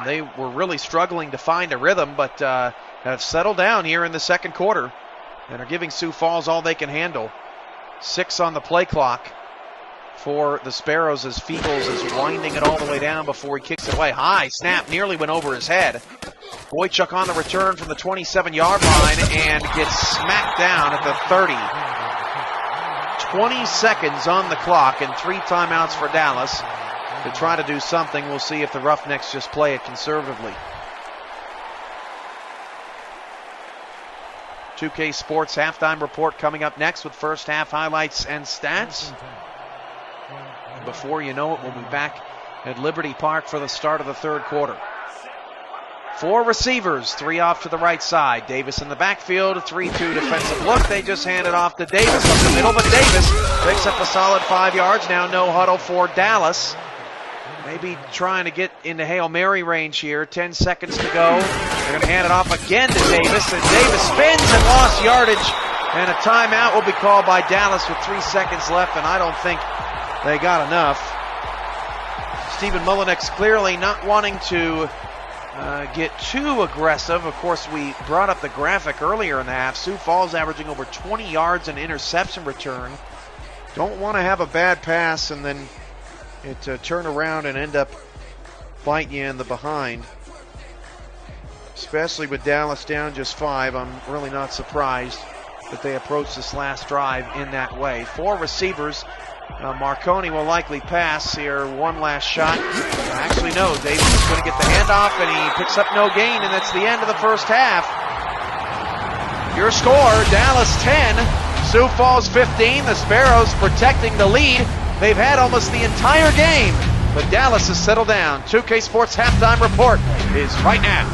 They were really struggling to find a rhythm, but have settled down here in the second quarter and are giving Sioux Falls all they can handle. 6 on the play clock for the Sparrows as Feagles is winding it all the way down before he kicks it away. High snap, nearly went over his head. Boychuk on the return from the 27-yard line and gets smacked down at the 30. 20 seconds on the clock and 3 timeouts for Dallas to try to do something. We'll see if the Roughnecks just play it conservatively. 2K Sports halftime report coming up next with first half highlights and stats. And before you know it, we'll be back at Liberty Park for the start of the third quarter. 4 receivers, 3 off to the right side. Davis in the backfield, 3-2 defensive look. They just hand it off to Davis up the middle, but Davis picks up a solid 5 yards. Now no huddle for Dallas. Maybe trying to get into Hail Mary range here. 10 seconds to go. They're going to hand it off again to Davis, and Davis spins and lost yardage. And a timeout will be called by Dallas with 3 seconds left, and I don't think they got enough. Stephen Mullinex clearly not wanting to get too aggressive. Of course, we brought up the graphic earlier in the half. Sioux Falls averaging over 20 yards in interception return. Don't want to have a bad pass and then it turn around and end up biting you in the behind. Especially with Dallas down just 5, I'm really not surprised that they approach this last drive in that way. 4 receivers. Marconi will likely pass here. One last shot. Actually, no. Davis is going to get the handoff, and he picks up no gain, and that's the end of the first half. Your score, Dallas 10, Sioux Falls 15. The Sparrows protecting the lead. They've had almost the entire game, but Dallas has settled down. 2K Sports halftime report is right now.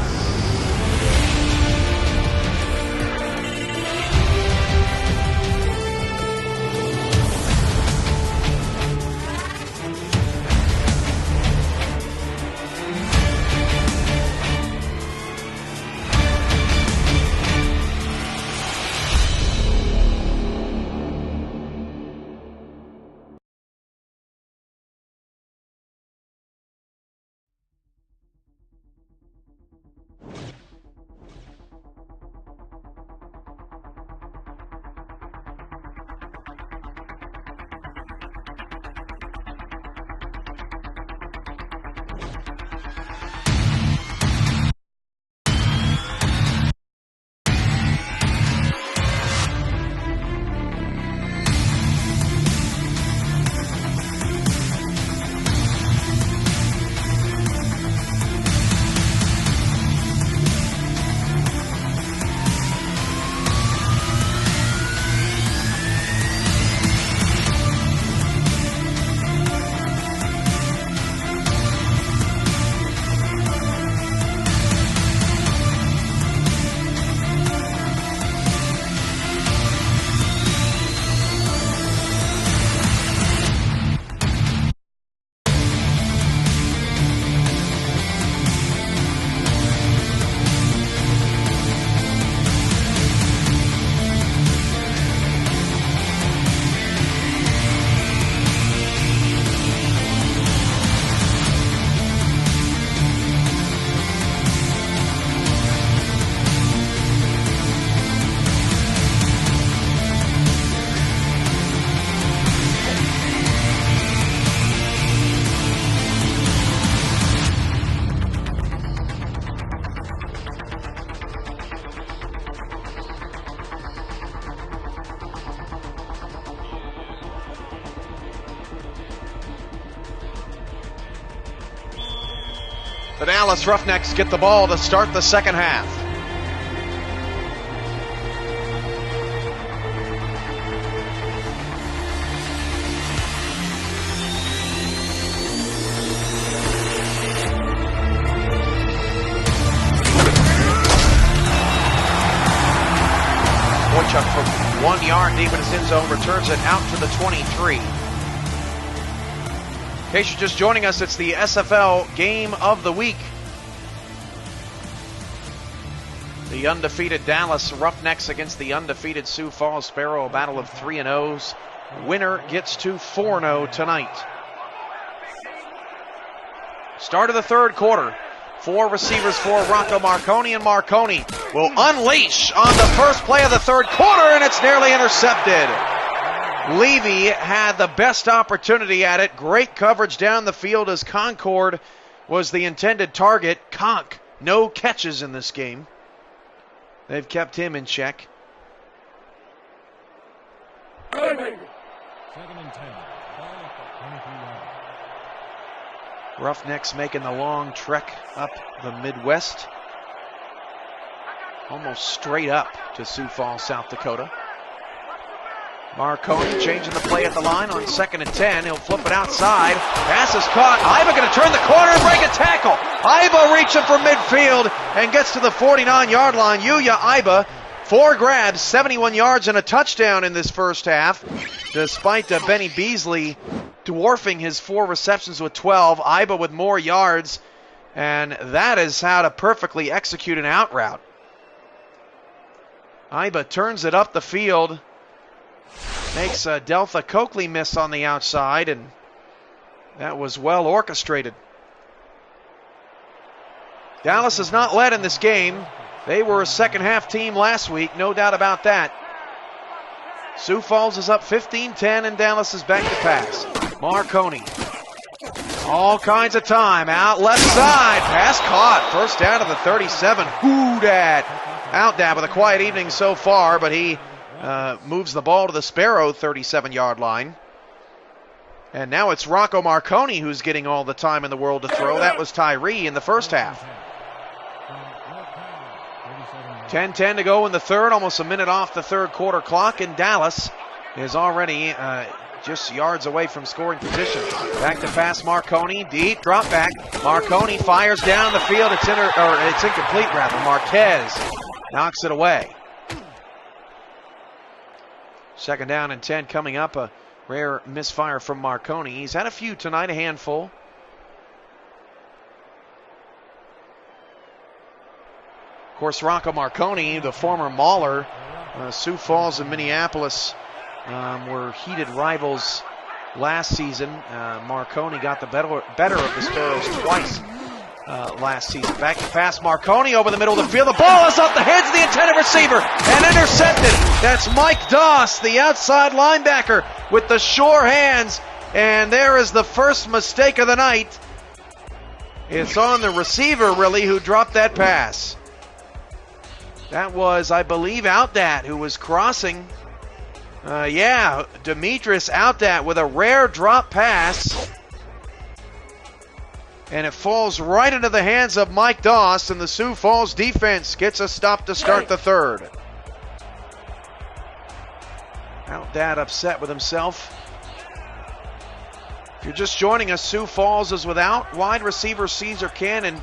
The Dallas Roughnecks get the ball to start the second half. Boychuk from 1 yard deep in his end zone returns it out to the 23. In case you're just joining us, it's the SFL Game of the Week. The undefeated Dallas Roughnecks against the undefeated Sioux Falls Sparrow, a battle of 3-0s. Winner gets to 4-0 tonight. Start of the third quarter. 4 receivers for Rocco Marconi, and Marconi will unleash on the first play of the third quarter, and it's nearly intercepted. Levy had the best opportunity at it. Great coverage down the field as Concord was the intended target. Conk, no catches in this game. They've kept him in check. 2nd and 10. Ball at the 23-yard. Roughnecks making the long trek up the Midwest. Almost straight up to Sioux Falls, South Dakota. Marconi changing the play at the line on 2nd and 10. He'll flip it outside. Pass is caught. Iba going to turn the corner and break a tackle. Iba reaching for midfield and gets to the 49-yard line. Yuya Iba, 4 grabs, 71 yards and a touchdown in this first half. Despite Benny Beasley dwarfing his 4 receptions with 12. Iba with more yards. And that is how to perfectly execute an out route. Iba turns it up the field. Makes Delta Coakley miss on the outside, and that was well orchestrated. Dallas has not led in this game. They were a second half team last week, no doubt about that. Sioux Falls is up 15-10, and Dallas is back to pass. Marconi. All kinds of time. Out left side. Pass caught. First down to the 37. Houdat. Outdat with a quiet evening so far, but he moves the ball to the Sparrow 37-yard line. And now it's Rocco Marconi who's getting all the time in the world to throw. That was Tyree in the first half. 10-10 to go in the third, almost a minute off the third quarter clock, and Dallas is already just yards away from scoring position. Back to pass Marconi, deep drop back. Marconi fires down the field. It's incomplete rather. Marquez knocks it away. 2nd down and 10 coming up. A rare misfire from Marconi. He's had a few tonight, a handful. Of course, Rocco Marconi, the former Mauler, Sioux Falls and Minneapolis were heated rivals last season. Marconi got the better of the Sparrows twice last season. Back to pass Marconi over the middle of the field. The ball is off the heads of the intended receiver and intercepted. That's Mike Doss, the outside linebacker, with the sure hands. And there is the first mistake of the night. It's on the receiver, really, who dropped that pass. That was, I believe, Outdat who was crossing. Demetrius Outdat with a rare drop pass. And it falls right into the hands of Mike Doss, and the Sioux Falls defense gets a stop to start the third. Outdat upset with himself. If you're just joining us, Sioux Falls is without wide receiver Caesar Cannon.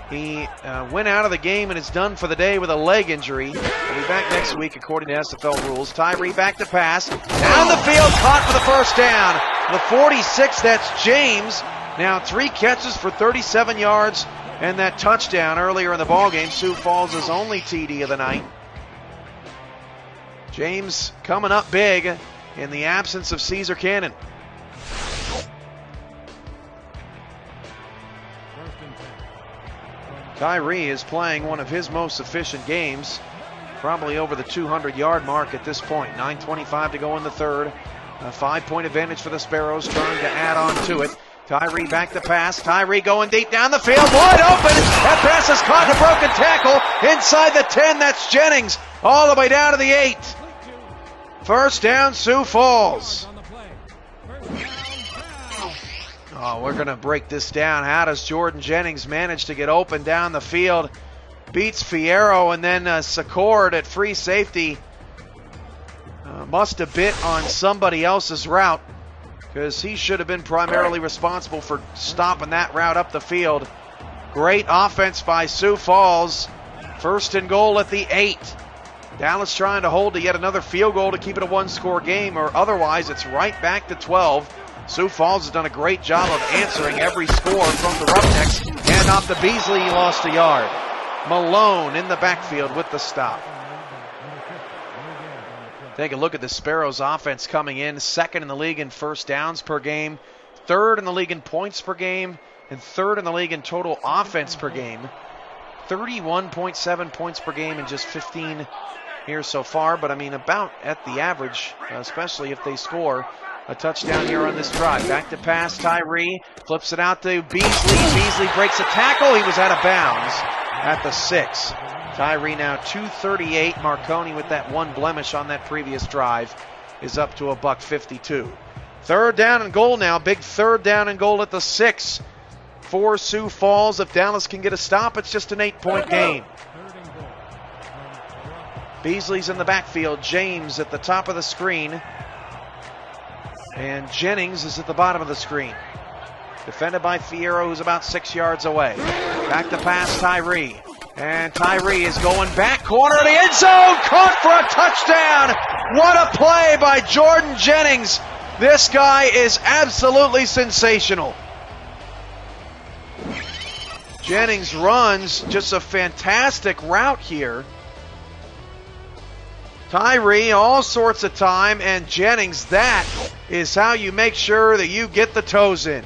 He went out of the game and is done for the day with a leg injury. He'll be back next week according to SFL rules. Tyree back to pass. Down the field, caught for the first down. The 46, that's James. Now 3 catches for 37 yards and that touchdown earlier in the ballgame. Sioux Falls' only TD of the night. James coming up big in the absence of Caesar Cannon. Tyree is playing one of his most efficient games, probably over the 200-yard mark at this point. 9:25 to go in the third. A 5-point advantage for the Sparrows, trying to add on to it. Tyree back to pass. Tyree going deep down the field, wide open. That pass is caught in a broken tackle inside the 10. That's Jennings all the way down to the 8. First down, Sioux Falls. Oh, we're going to break this down. How does Jordan Jennings manage to get open down the field? Beats Fierro, and then Secord at free safety must have bit on somebody else's route, because he should have been primarily responsible for stopping that route up the field. Great offense by Sioux Falls. 1st and goal at the 8. Dallas trying to hold to yet another field goal to keep it a one-score game, or otherwise it's right back to 12. Sioux Falls has done a great job of answering every score from the Roughnecks. Hand off to Beasley, he lost a yard. Malone in the backfield with the stop. Take a look at the Sparrows offense coming in. 2nd in the league in first downs per game, 3rd in the league in points per game, and 3rd in the league in total offense per game. 31.7 points per game in just 15 here so far, but I mean about at the average, especially if they score a touchdown here on this drive. Back to pass, Tyree flips it out to Beasley. Beasley breaks a tackle. He was out of bounds at the 6. Tyree now 238. Marconi with that one blemish on that previous drive is up to $1.52. 3rd down and goal now. Big 3rd down and goal at the 6 for Sioux Falls. If Dallas can get a stop, it's just an 8-point game. Beasley's in the backfield. James at the top of the screen. And Jennings is at the bottom of the screen. Defended by Fierro, who's about 6 yards away. Back to pass, Tyree. And Tyree is going back corner of the end zone. Caught for a touchdown. What a play by Jordan Jennings. This guy is absolutely sensational. Jennings runs just a fantastic route here. Tyree, all sorts of time, and Jennings, that is how you make sure that you get the toes in.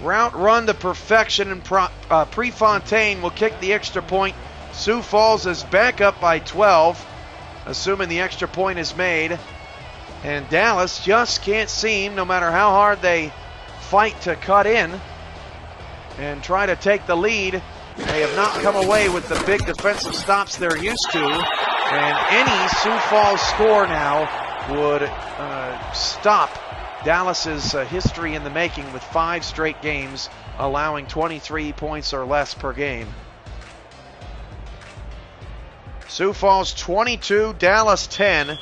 Route run to perfection, and Prefontaine will kick the extra point. Sioux Falls is back up by 12, assuming the extra point is made. And Dallas just can't seem, no matter how hard they fight to cut in and try to take the lead, they have not come away with the big defensive stops they're used to. And any Sioux Falls score now would stop Dallas's history in the making with 5 straight games allowing 23 points or less per game. Sioux Falls 22, Dallas 10.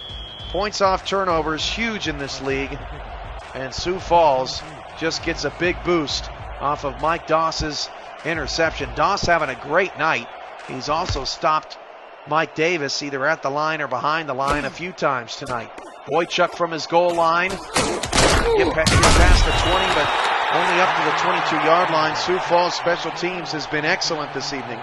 Points off turnovers, huge in this league. And Sioux Falls just gets a big boost off of Mike Doss's interception. Doss having a great night. He's also stopped Mike Davis either at the line or behind the line a few times tonight. Boychuk from his goal line. Get past the 20, but only up to the 22-yard line. Sioux Falls special teams has been excellent this evening.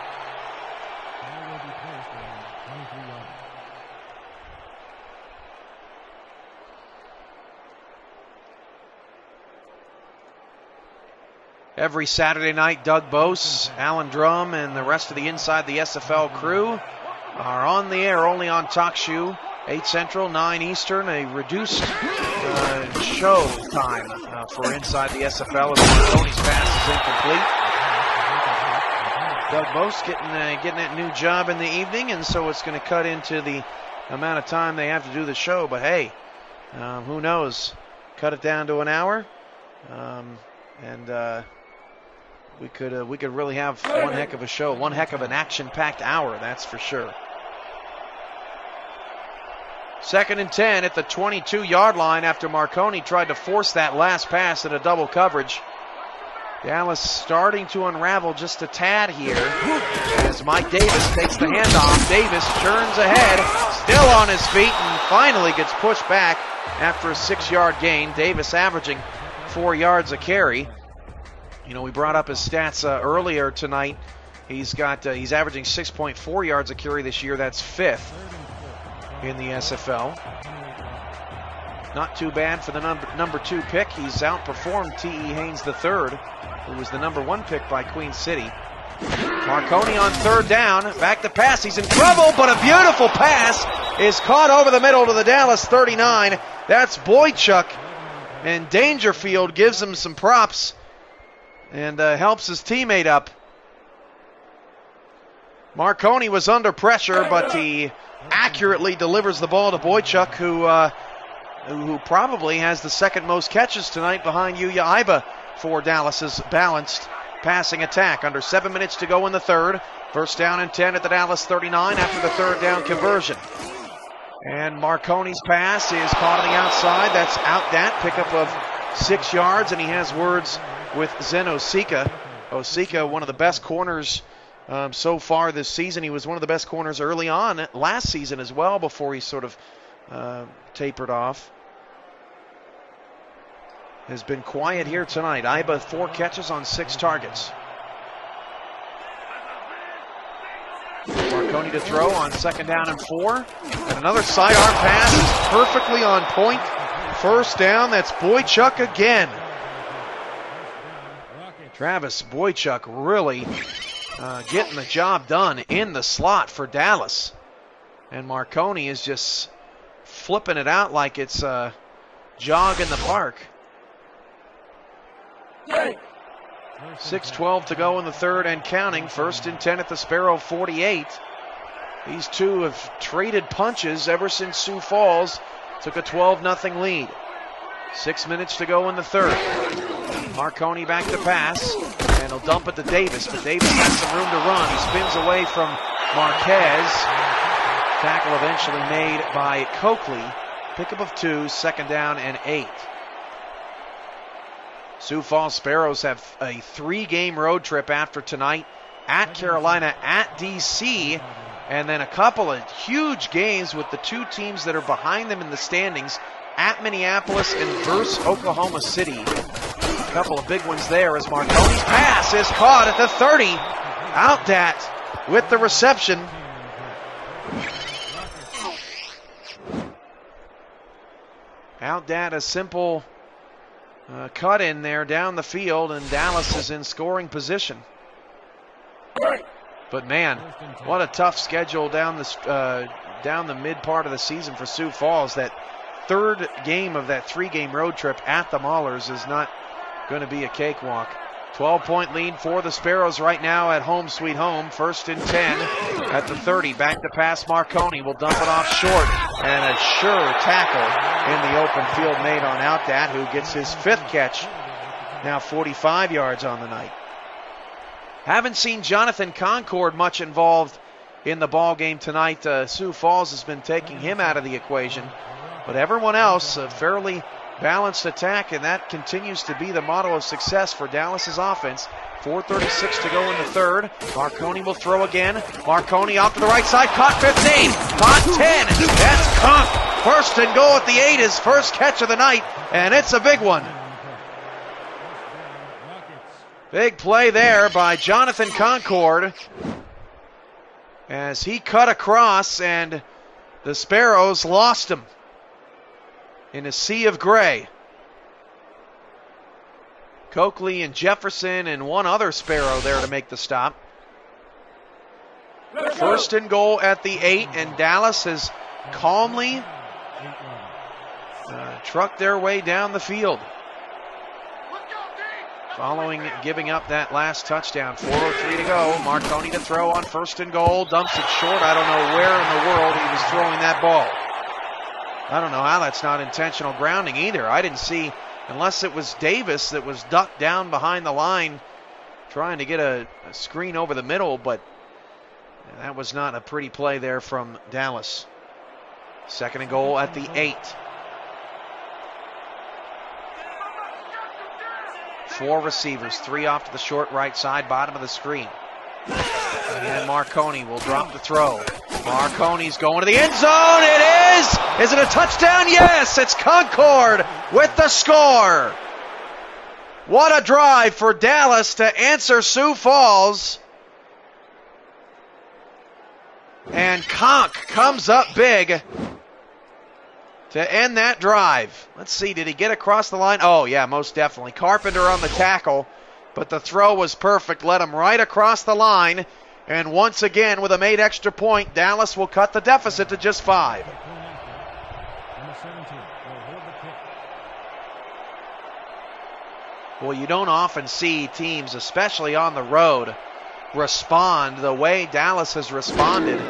Every Saturday night, Doug Bose, Alan Drum, and the rest of the Inside the SFL crew are on the air only on TalkShoe, 8 Central, 9 Eastern, a reduced show time for Inside the SFL as Marconi's pass is incomplete. Doug Bose getting that new job in the evening, and so it's going to cut into the amount of time they have to do the show. But hey, who knows? Cut it down to an hour, and we could really have one heck of a show, one heck of an action-packed hour, that's for sure. 2nd and 10 at the 22-yard line after Marconi tried to force that last pass at a double coverage. Dallas starting to unravel just a tad here as Mike Davis takes the handoff. Davis turns ahead, still on his feet, and finally gets pushed back after a 6-yard gain. Davis averaging 4 yards a carry. You know, we brought up his stats earlier tonight. He's averaging 6.4 yards a carry this year. That's 5th in the SFL. Not too bad for the number 2 pick. He's outperformed T.E. Haynes III, who was the number 1 pick by Queen City. Marconi on 3rd down. Back to pass. He's in trouble, but a beautiful pass is caught over the middle to the Dallas 39. That's Boychuk. And Dangerfield gives him some props and helps his teammate up. Marconi was under pressure, but he accurately delivers the ball to Boychuk, who who probably has the second most catches tonight behind Yuya Iba for Dallas's balanced passing attack. Under 7 minutes to go in the third. First down and 10 at the Dallas 39 after the third down conversion. And Marconi's pass is caught on the outside. That's out that pickup of 6 yards, and he has words with Zen Osika. Osika, one of the best corners so far this season. He was one of the best corners early on last season as well before he sort of tapered off. Has been quiet here tonight. Iba 4 catches on 6 targets. Marconi to throw on second down and 4. And another sidearm pass is perfectly on point. First down, that's Boychuk again. Travis Boychuk really getting the job done in the slot for Dallas. And Marconi is just flipping it out like it's a jog in the park. 6:12 to go in the third and counting. First and 10 at the Sparrow 48. These two have traded punches ever since Sioux Falls took a 12-0 lead. 6 minutes to go in the third. Marconi back to pass, and he'll dump it to Davis, but Davis has some room to run. He spins away from Marquez. Tackle eventually made by Coakley. Pickup of 2, second down and 8. Sioux Falls Sparrows have a 3-game road trip after tonight, at Carolina, at DC, and then a couple of huge games with the 2 teams that are behind them in the standings, at Minneapolis and versus Oklahoma City. A couple of big ones there as Marconi's pass is caught at the 30. Out that with the reception. Out that a simple cut in there down the field, and Dallas is in scoring position. But man, what a tough schedule down the mid part of the season for Sioux Falls. That third game of that 3-game road trip at the Maulers is not going to be a cakewalk. 12-point lead for the Sparrows right now at home sweet home. First and 10 at the 30. Back to pass. Marconi will dump it off short, and a sure tackle in the open field made on out that, who gets his 5th catch. Now 45 yards on the night. Haven't seen Jonathan Concord much involved in the ball game tonight. Sioux Falls has been taking him out of the equation, but everyone else a fairly balanced attack, and that continues to be the motto of success for Dallas's offense. 4:36 to go in the third. Marconi will throw again. Marconi off to the right side, caught 15, caught 10. That's Conk. First and goal at the 8, his first catch of the night, and it's a big one. Big play there by Jonathan Concord as he cut across, and the Sparrows lost him in a sea of gray. Coakley and Jefferson and one other Sparrow there to make the stop. First and goal at the 8, and Dallas has calmly trucked their way down the field following giving up that last touchdown. 4:03 to go. Marconi to throw on first and goal. Dumps it short. I don't know where in the world he was throwing that ball. I don't know how that's not intentional grounding either. I didn't see, unless it was Davis that was ducked down behind the line trying to get a screen over the middle, but that was not a pretty play there from Dallas. Second and goal at the 8. 4 receivers, 3 off to the short right side, bottom of the screen. And Marconi will drop the throw. Marconi's going to the end zone. It is! Is it a touchdown? Yes! It's Concord with the score. What a drive for Dallas to answer Sioux Falls. And Conk comes up big to end that drive. Let's see, did he get across the line? Oh, yeah, most definitely. Carpenter on the tackle, but the throw was perfect. Led him right across the line. And once again, with a made extra point, Dallas will cut the deficit to just 5. Well, you don't often see teams, especially on the road, respond the way Dallas has responded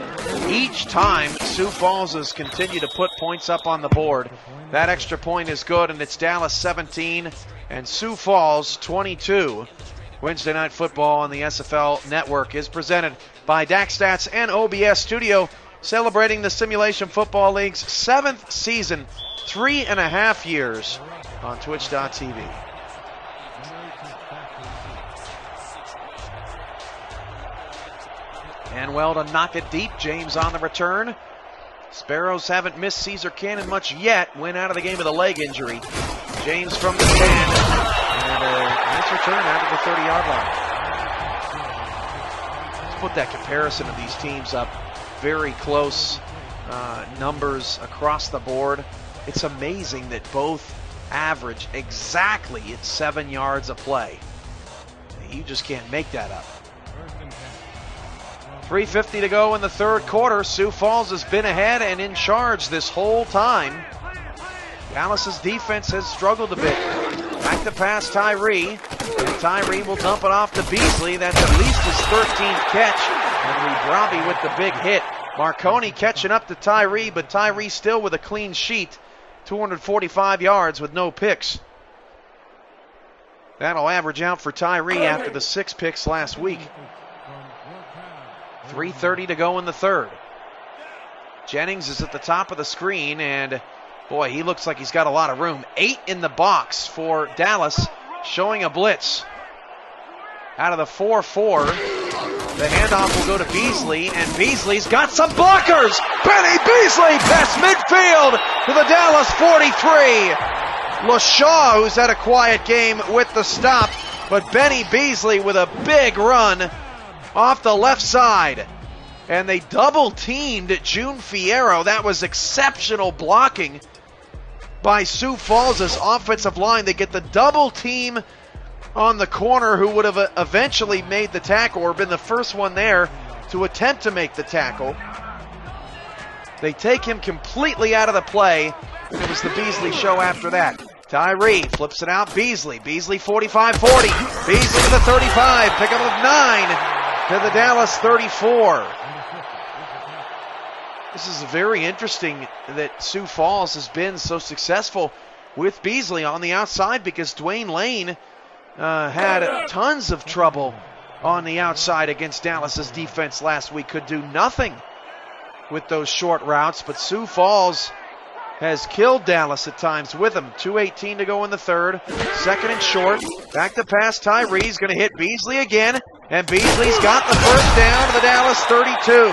each time Sioux Falls has continued to put points up on the board. That extra point is good, and it's Dallas 17 and Sioux Falls 22. Wednesday Night Football on the SFL Network is presented by DaxStats and OBS Studio, celebrating the Simulation Football League's 7th season, 3.5 years on Twitch.tv. And well to knock it deep. James on the return. Sparrows haven't missed Caesar Cannon much yet. Went out of the game with a leg injury. James from the 10. And a nice return out of the 30-yard line. Let's put that comparison of these teams up. Very close numbers across the board. It's amazing that both average exactly at 7 yards a play. You just can't make that up. 3:50 to go in the third quarter. Sioux Falls has been ahead and in charge this whole time. Dallas's defense has struggled a bit. Back to pass Tyree. And Tyree will dump it off to Beasley. That's at least his 13th catch. And Robbie with the big hit. Marconi catching up to Tyree, but Tyree still with a clean sheet. 245 yards with no picks. That'll average out for Tyree after the 6 picks last week. 3:30 to go in the third. Jennings is at the top of the screen, and boy, he looks like he's got a lot of room. 8 in the box for Dallas, showing a blitz. Out of the 4-4, the handoff will go to Beasley, and Beasley's got some blockers. Benny Beasley past midfield to the Dallas 43. LaShaw, who's had a quiet game with the stop, but Benny Beasley with a big run off the left side. And they double-teamed June Fierro. That was exceptional blocking by Sioux Falls' offensive line. They get the double team on the corner, who would have eventually made the tackle or been the first one there to attempt to make the tackle. They take him completely out of the play. It was the Beasley show after that. Tyree flips it out. Beasley 45-40. Beasley to the 35. Pick up of 9 to the Dallas 34. This is very interesting that Sioux Falls has been so successful with Beasley on the outside, because Dwayne Lane had tons of trouble on the outside against Dallas's defense last week. Could do nothing with those short routes, but Sioux Falls has killed Dallas at times with him. 2:18 to go in the third. Second and short. Back to pass. Tyree's going to hit Beasley again, and Beasley's got the first down to the Dallas 32.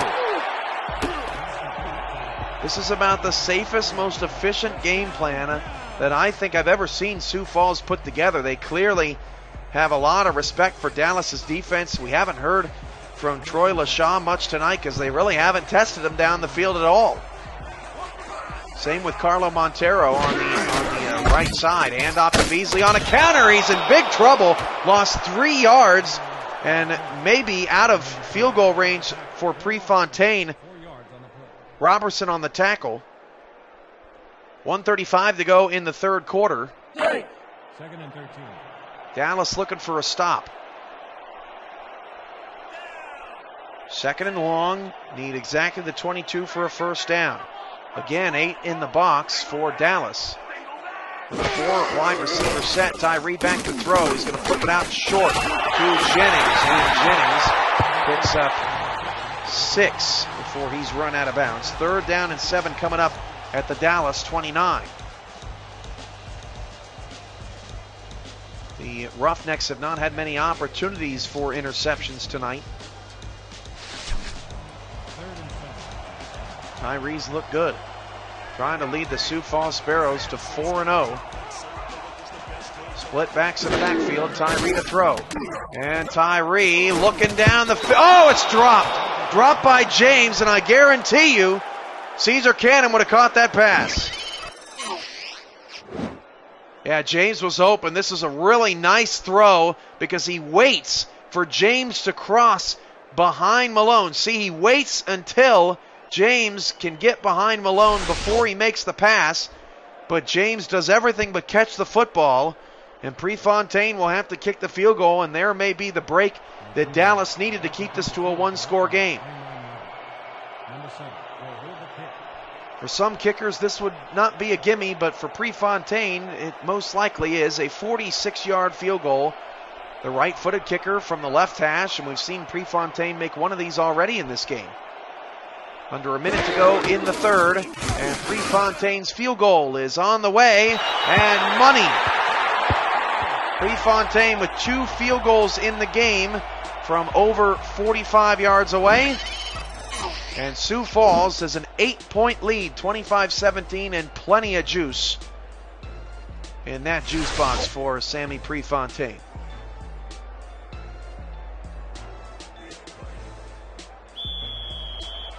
This is about the safest, most efficient game plan that I think I've ever seen Sioux Falls put together. They clearly have a lot of respect for Dallas's defense. We haven't heard from Troy LaShaw much tonight because they really haven't tested him down the field at all. Same with Carlo Montero on the right side. Hand off to Beasley on a counter. He's in big trouble. Lost 3 yards and maybe out of field goal range for Prefontaine. Robertson on the tackle. 1:35 to go in the third quarter. Second and 13. Dallas looking for a stop. Second and long. Need exactly the 22 for a first down. Again, 8 in the box for Dallas. With 4 wide receiver set. Tyree back to throw. He's going to flip it out short to Jennings. And Jennings picks up 6 before he's run out of bounds. Third down and 7 coming up at the Dallas 29. The Roughnecks have not had many opportunities for interceptions tonight. Tyree's looked good. Trying to lead the Sioux Falls Sparrows to 4-0. Split backs in the backfield. Tyree to throw. And Tyree looking down the field. Oh, it's dropped. Dropped by James, and I guarantee you Caesar Cannon would have caught that pass. Yeah, James was open. This is a really nice throw because he waits for James to cross behind Malone. See, he waits until James can get behind Malone before he makes the pass, but James does everything but catch the football And Prefontaine will have to kick the field goal, and there may be the break that Dallas needed to keep this to a one-score game. Number 7 will hold the kick. For some kickers, this would not be a gimme, but for Prefontaine, it most likely is a 46-yard field goal. The right-footed kicker from the left hash, and we've seen Prefontaine make one of these already in this game. Under a minute to go in the third, and Prefontaine's field goal is on the way, and money. Prefontaine with 2 field goals in the game from over 45 yards away. And Sioux Falls has an 8-point lead, 25-17, and plenty of juice in that juice box for Sammy Prefontaine.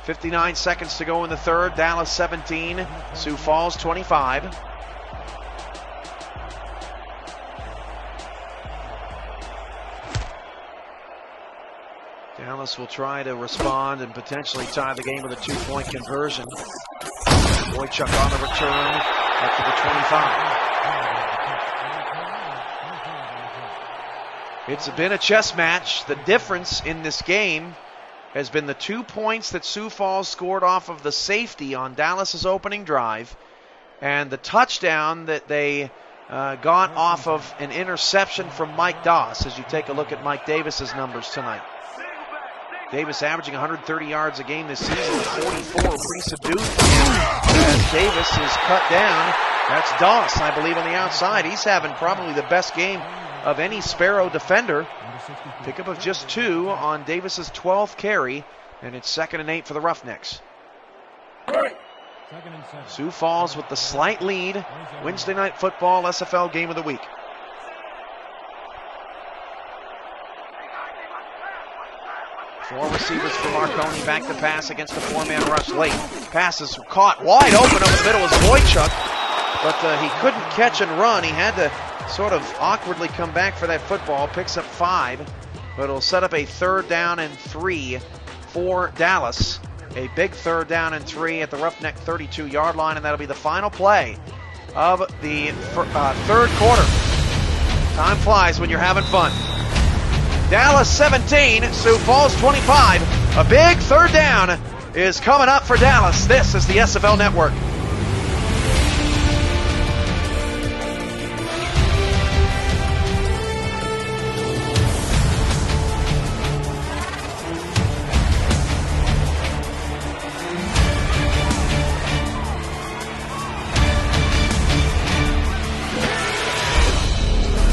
.59 seconds to go in the third. Dallas 17, Sioux Falls 25. Dallas will try to respond and potentially tie the game with a 2-point conversion. Boychuk on the return up to the 25. It's been a chess match. The difference in this game has been the 2 points that Sioux Falls scored off of the safety on Dallas's opening drive and the touchdown that they got off of an interception from Mike Doss, as you take a look at Mike Davis's numbers tonight. Davis averaging 130 yards a game this season with 44, pretty subdued. As Davis is cut down, that's Doss, I believe, on the outside. He's having probably the best game of any Sparrow defender. Pickup of just 2 on Davis's 12th carry, and it's 2nd and 8 for the Roughnecks. Sioux Falls with the slight lead. Wednesday Night Football SFL Game of the Week. Four receivers for Marconi, back to pass against the 4-man rush late. Pass is caught wide open over the middle was Boychuk, but he couldn't catch and run. He had to sort of awkwardly come back for that football. Picks up 5, but it'll set up a 3rd down and 3 for Dallas. A big 3rd down and 3 at the Roughneck 32-yard line, and that'll be the final play of the 3rd quarter. Time flies when you're having fun. Dallas 17, Sioux Falls 25. A big 3rd down is coming up for Dallas. This is the SFL Network.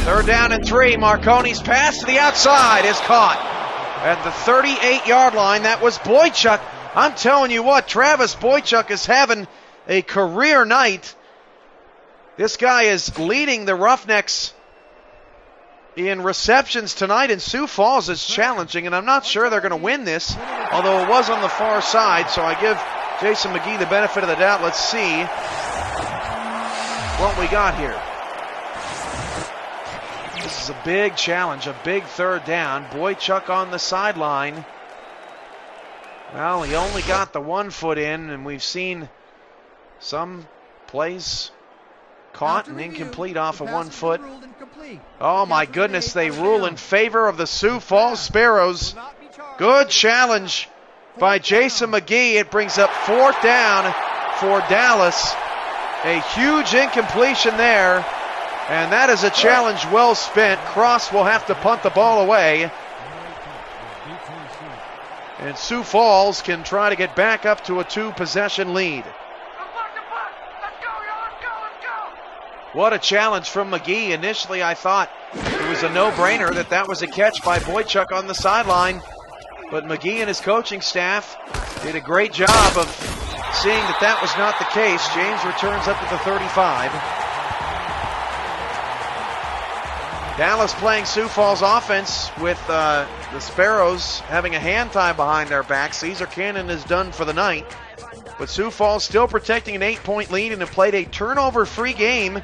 Third down and 3. Marconi's pass to the outside is caught at the 38-yard line. That was Boychuk. I'm telling you what, Travis Boychuk is having a career night. This guy is leading the Roughnecks in receptions tonight, and Sioux Falls is challenging, and I'm not sure they're going to win this, although it was on the far side, so I give Jason McGee the benefit of the doubt. Let's see what we got here. This is a big challenge, a big 3rd down. Boychuk on the sideline. Well, he only got the 1 foot in, and we've seen some plays caught and incomplete off of 1 foot. Oh my goodness, they rule in favor of the Sioux Falls Sparrows. Good challenge by Jason McGee. It brings up 4th down for Dallas. A huge incompletion there. And that is a challenge well spent. Cross will have to punt the ball away. And Sioux Falls can try to get back up to a 2-possession lead. What a challenge from McGee. Initially, I thought it was a no-brainer that was a catch by Boychuk on the sideline. But McGee and his coaching staff did a great job of seeing that was not the case. James returns up to the 35. Dallas playing Sioux Falls offense with the Sparrows having a hand tie behind their backs. Caesar Cannon is done for the night. But Sioux Falls still protecting an 8-point lead and have played a turnover-free game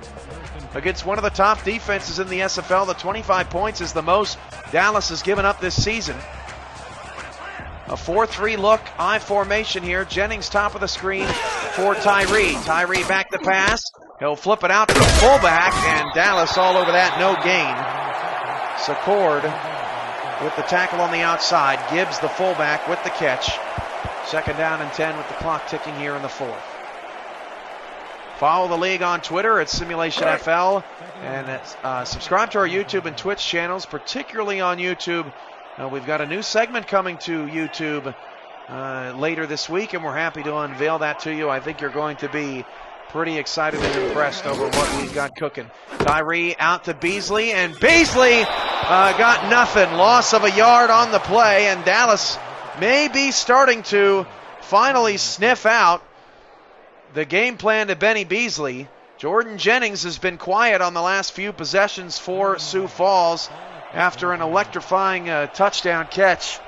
against one of the top defenses in the SFL. The 25 points is the most Dallas has given up this season. A 4-3 look, I formation here. Jennings top of the screen for Tyree. Tyree back to pass. He'll flip it out to the fullback, and Dallas all over that, no gain. Secord with the tackle on the outside. Gibbs, the fullback, with the catch. 2nd down and 10 with the clock ticking here in the 4th. Follow the league on Twitter at Simulation FL, and subscribe to our YouTube and Twitch channels, particularly on YouTube. We've got a new segment coming to YouTube later this week, and we're happy to unveil that to you. I think you're going to be pretty excited and impressed over what we've got cooking. Tyree out to Beasley, and Beasley got nothing. Loss of a yard on the play, and Dallas may be starting to finally sniff out the game plan to Benny Beasley. Jordan Jennings has been quiet on the last few possessions for Sioux Falls after an electrifying touchdown catch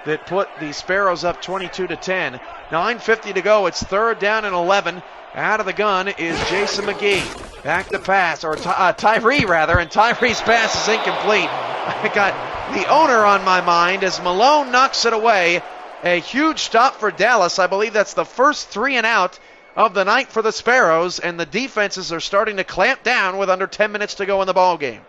that put the Sparrows up 22-10. 9:50 to go. It's 3rd down and 11. Out of the gun is Jason McGee. Back to pass, or Tyree rather, and Tyree's pass is incomplete. I got the owner on my mind as Malone knocks it away. A huge stop for Dallas. I believe that's the first 3 and out of the night for the Sparrows, and the defenses are starting to clamp down with under 10 minutes to go in the ball game.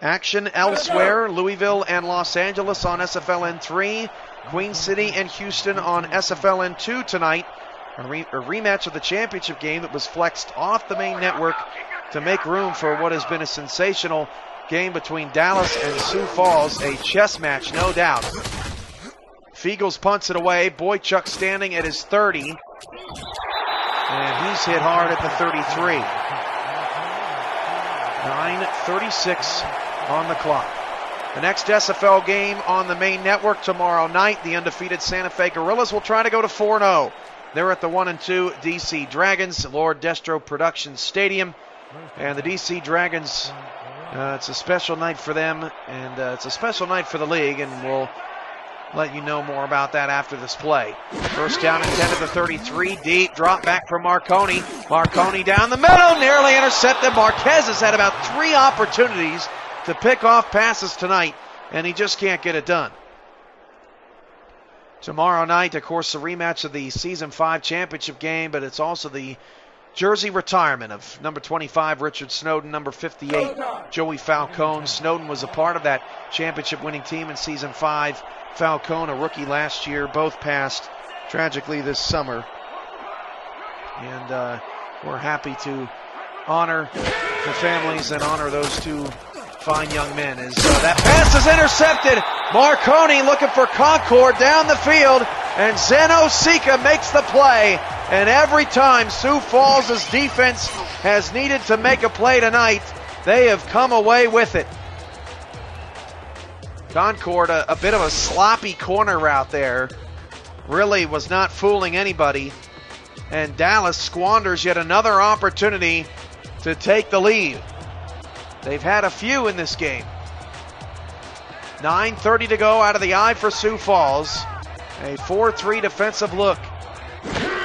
Action elsewhere. Louisville and Los Angeles on SFLN 3. Queen City and Houston on SFLN 2 tonight. A rematch of the championship game that was flexed off the main network to make room for what has been a sensational game between Dallas and Sioux Falls. A chess match, no doubt. Fiegels punts it away. Boychuk standing at his 30. And he's hit hard at the 33. 9:36 on the clock. The next SFL game on the main network tomorrow night. The undefeated Santa Fe Gorillas will try to go to 4-0. They're at the 1-2 DC Dragons, Lord Destro Productions Stadium. And the DC Dragons, it's a special night for them, and it's a special night for the league, and we'll let you know more about that after this play. 1st down and 10 at the 33. Deep drop back from Marconi. Marconi down the middle, nearly intercepted. Marquez has had about 3 opportunities to pick off passes tonight, and he just can't get it done. Tomorrow night, of course, the rematch of the Season 5 championship game, but it's also the jersey retirement of number 25, Richard Snowden, number 58, Joey Falcone. Snowden was a part of that championship-winning team in Season 5. Falcone, a rookie last year, both passed tragically this summer. And we're happy to honor the families and honor those 2 fine young men. As that pass is intercepted. Marconi looking for Concord down the field, and Zeno Sika makes the play. And every time Sioux Falls' defense has needed to make a play tonight, they have come away with it. Concord, a bit of a sloppy corner route there, really was not fooling anybody. And Dallas squanders yet another opportunity to take the lead. They've had a few in this game. 9:30 to go out of the eye for Sioux Falls. A 4-3 defensive look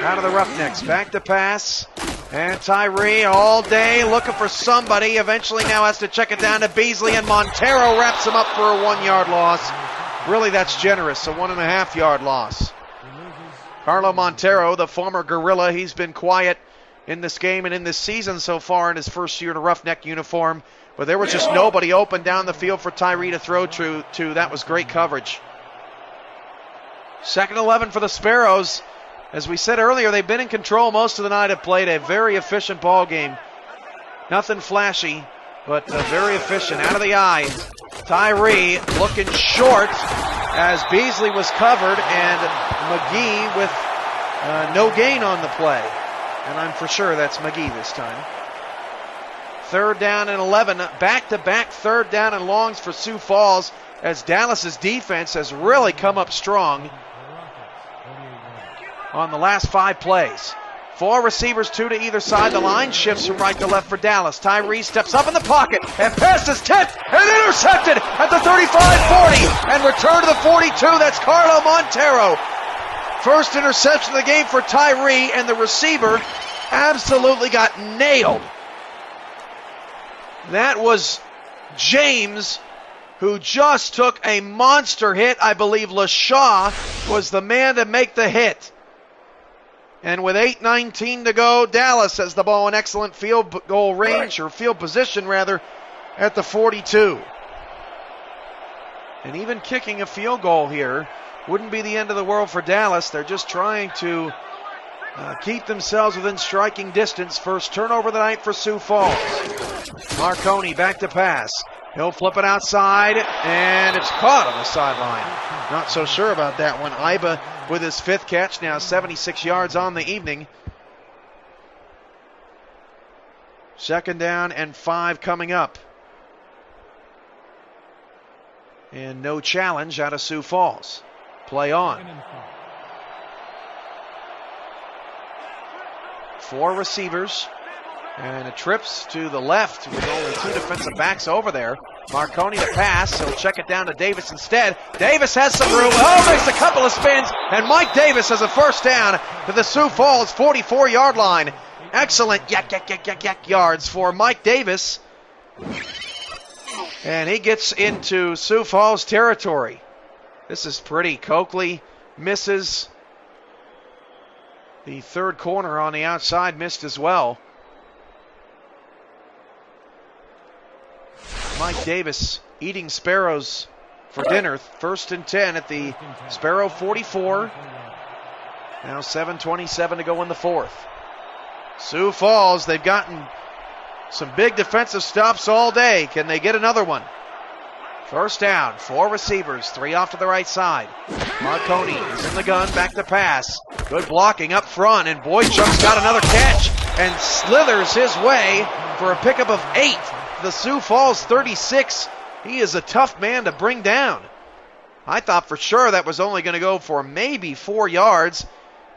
out of the Roughnecks. Back to pass. And Tyree all day looking for somebody. Eventually now has to check it down to Beasley, and Montero wraps him up for a 1-yard loss. Really, that's generous, a 1.5-yard loss. Carlo Montero, the former Gorilla, he's been quiet in this game and in this season so far in his first year in a Roughneck uniform. But there was just nobody open down the field for Tyree to throw to. That was great coverage. 2nd 11 for the Sparrows. As we said earlier, they've been in control most of the night, have played a very efficient ball game. Nothing flashy, but very efficient. Out of the eye, Tyree looking short as Beasley was covered, and McGee with no gain on the play. And I'm for sure that's McGee this time. 3rd down and 11, back-to-back 3rd down and longs for Sioux Falls, as Dallas's defense has really come up strong on the last 5 plays. 4 receivers, 2 to either side. The line shifts from right to left for Dallas. Tyree steps up in the pocket, and pass is tipped and intercepted at the 35-40, and return to the 42. That's Carlo Montero. First interception of the game for Tyree, and the receiver absolutely got nailed. That was James, who just took a monster hit. I believe LaShaw was the man to make the hit. And with 8:19 to go, Dallas has the ball in excellent field goal range, or field position rather, at the 42. And even kicking a field goal here wouldn't be the end of the world for Dallas. They're just trying to keep themselves within striking distance. First turnover of the night for Sioux Falls. Marconi back to pass. He'll flip it outside, and it's caught on the sideline. Not so sure about that one. Iba with his 5th catch, now 76 yards on the evening. 2nd down and 5 coming up. And no challenge out of Sioux Falls. Play on. 4 receivers. And it trips to the left with only 2 defensive backs over there. Marconi to pass. He'll check it down to Davis instead. Davis has some room. Oh, makes a couple of spins. And Mike Davis has a first down to the Sioux Falls 44-yard line. Excellent yak yards for Mike Davis. And he gets into Sioux Falls territory. This is pretty. Coakley misses. The 3rd corner on the outside missed as well. Mike Davis eating sparrows for dinner. 1st and 10 at the Sparrow 44. Now 7:27 to go in the 4th. Sioux Falls, they've gotten some big defensive stops all day. Can they get another one? First down, 4 receivers, 3 off to the right side. Marconi is in the gun, back to pass. Good blocking up front, and Boychuk's got another catch and slithers his way for a pickup of 8. The Sioux Falls 36. He is a tough man to bring down. I thought for sure that was only going to go for maybe 4 yards,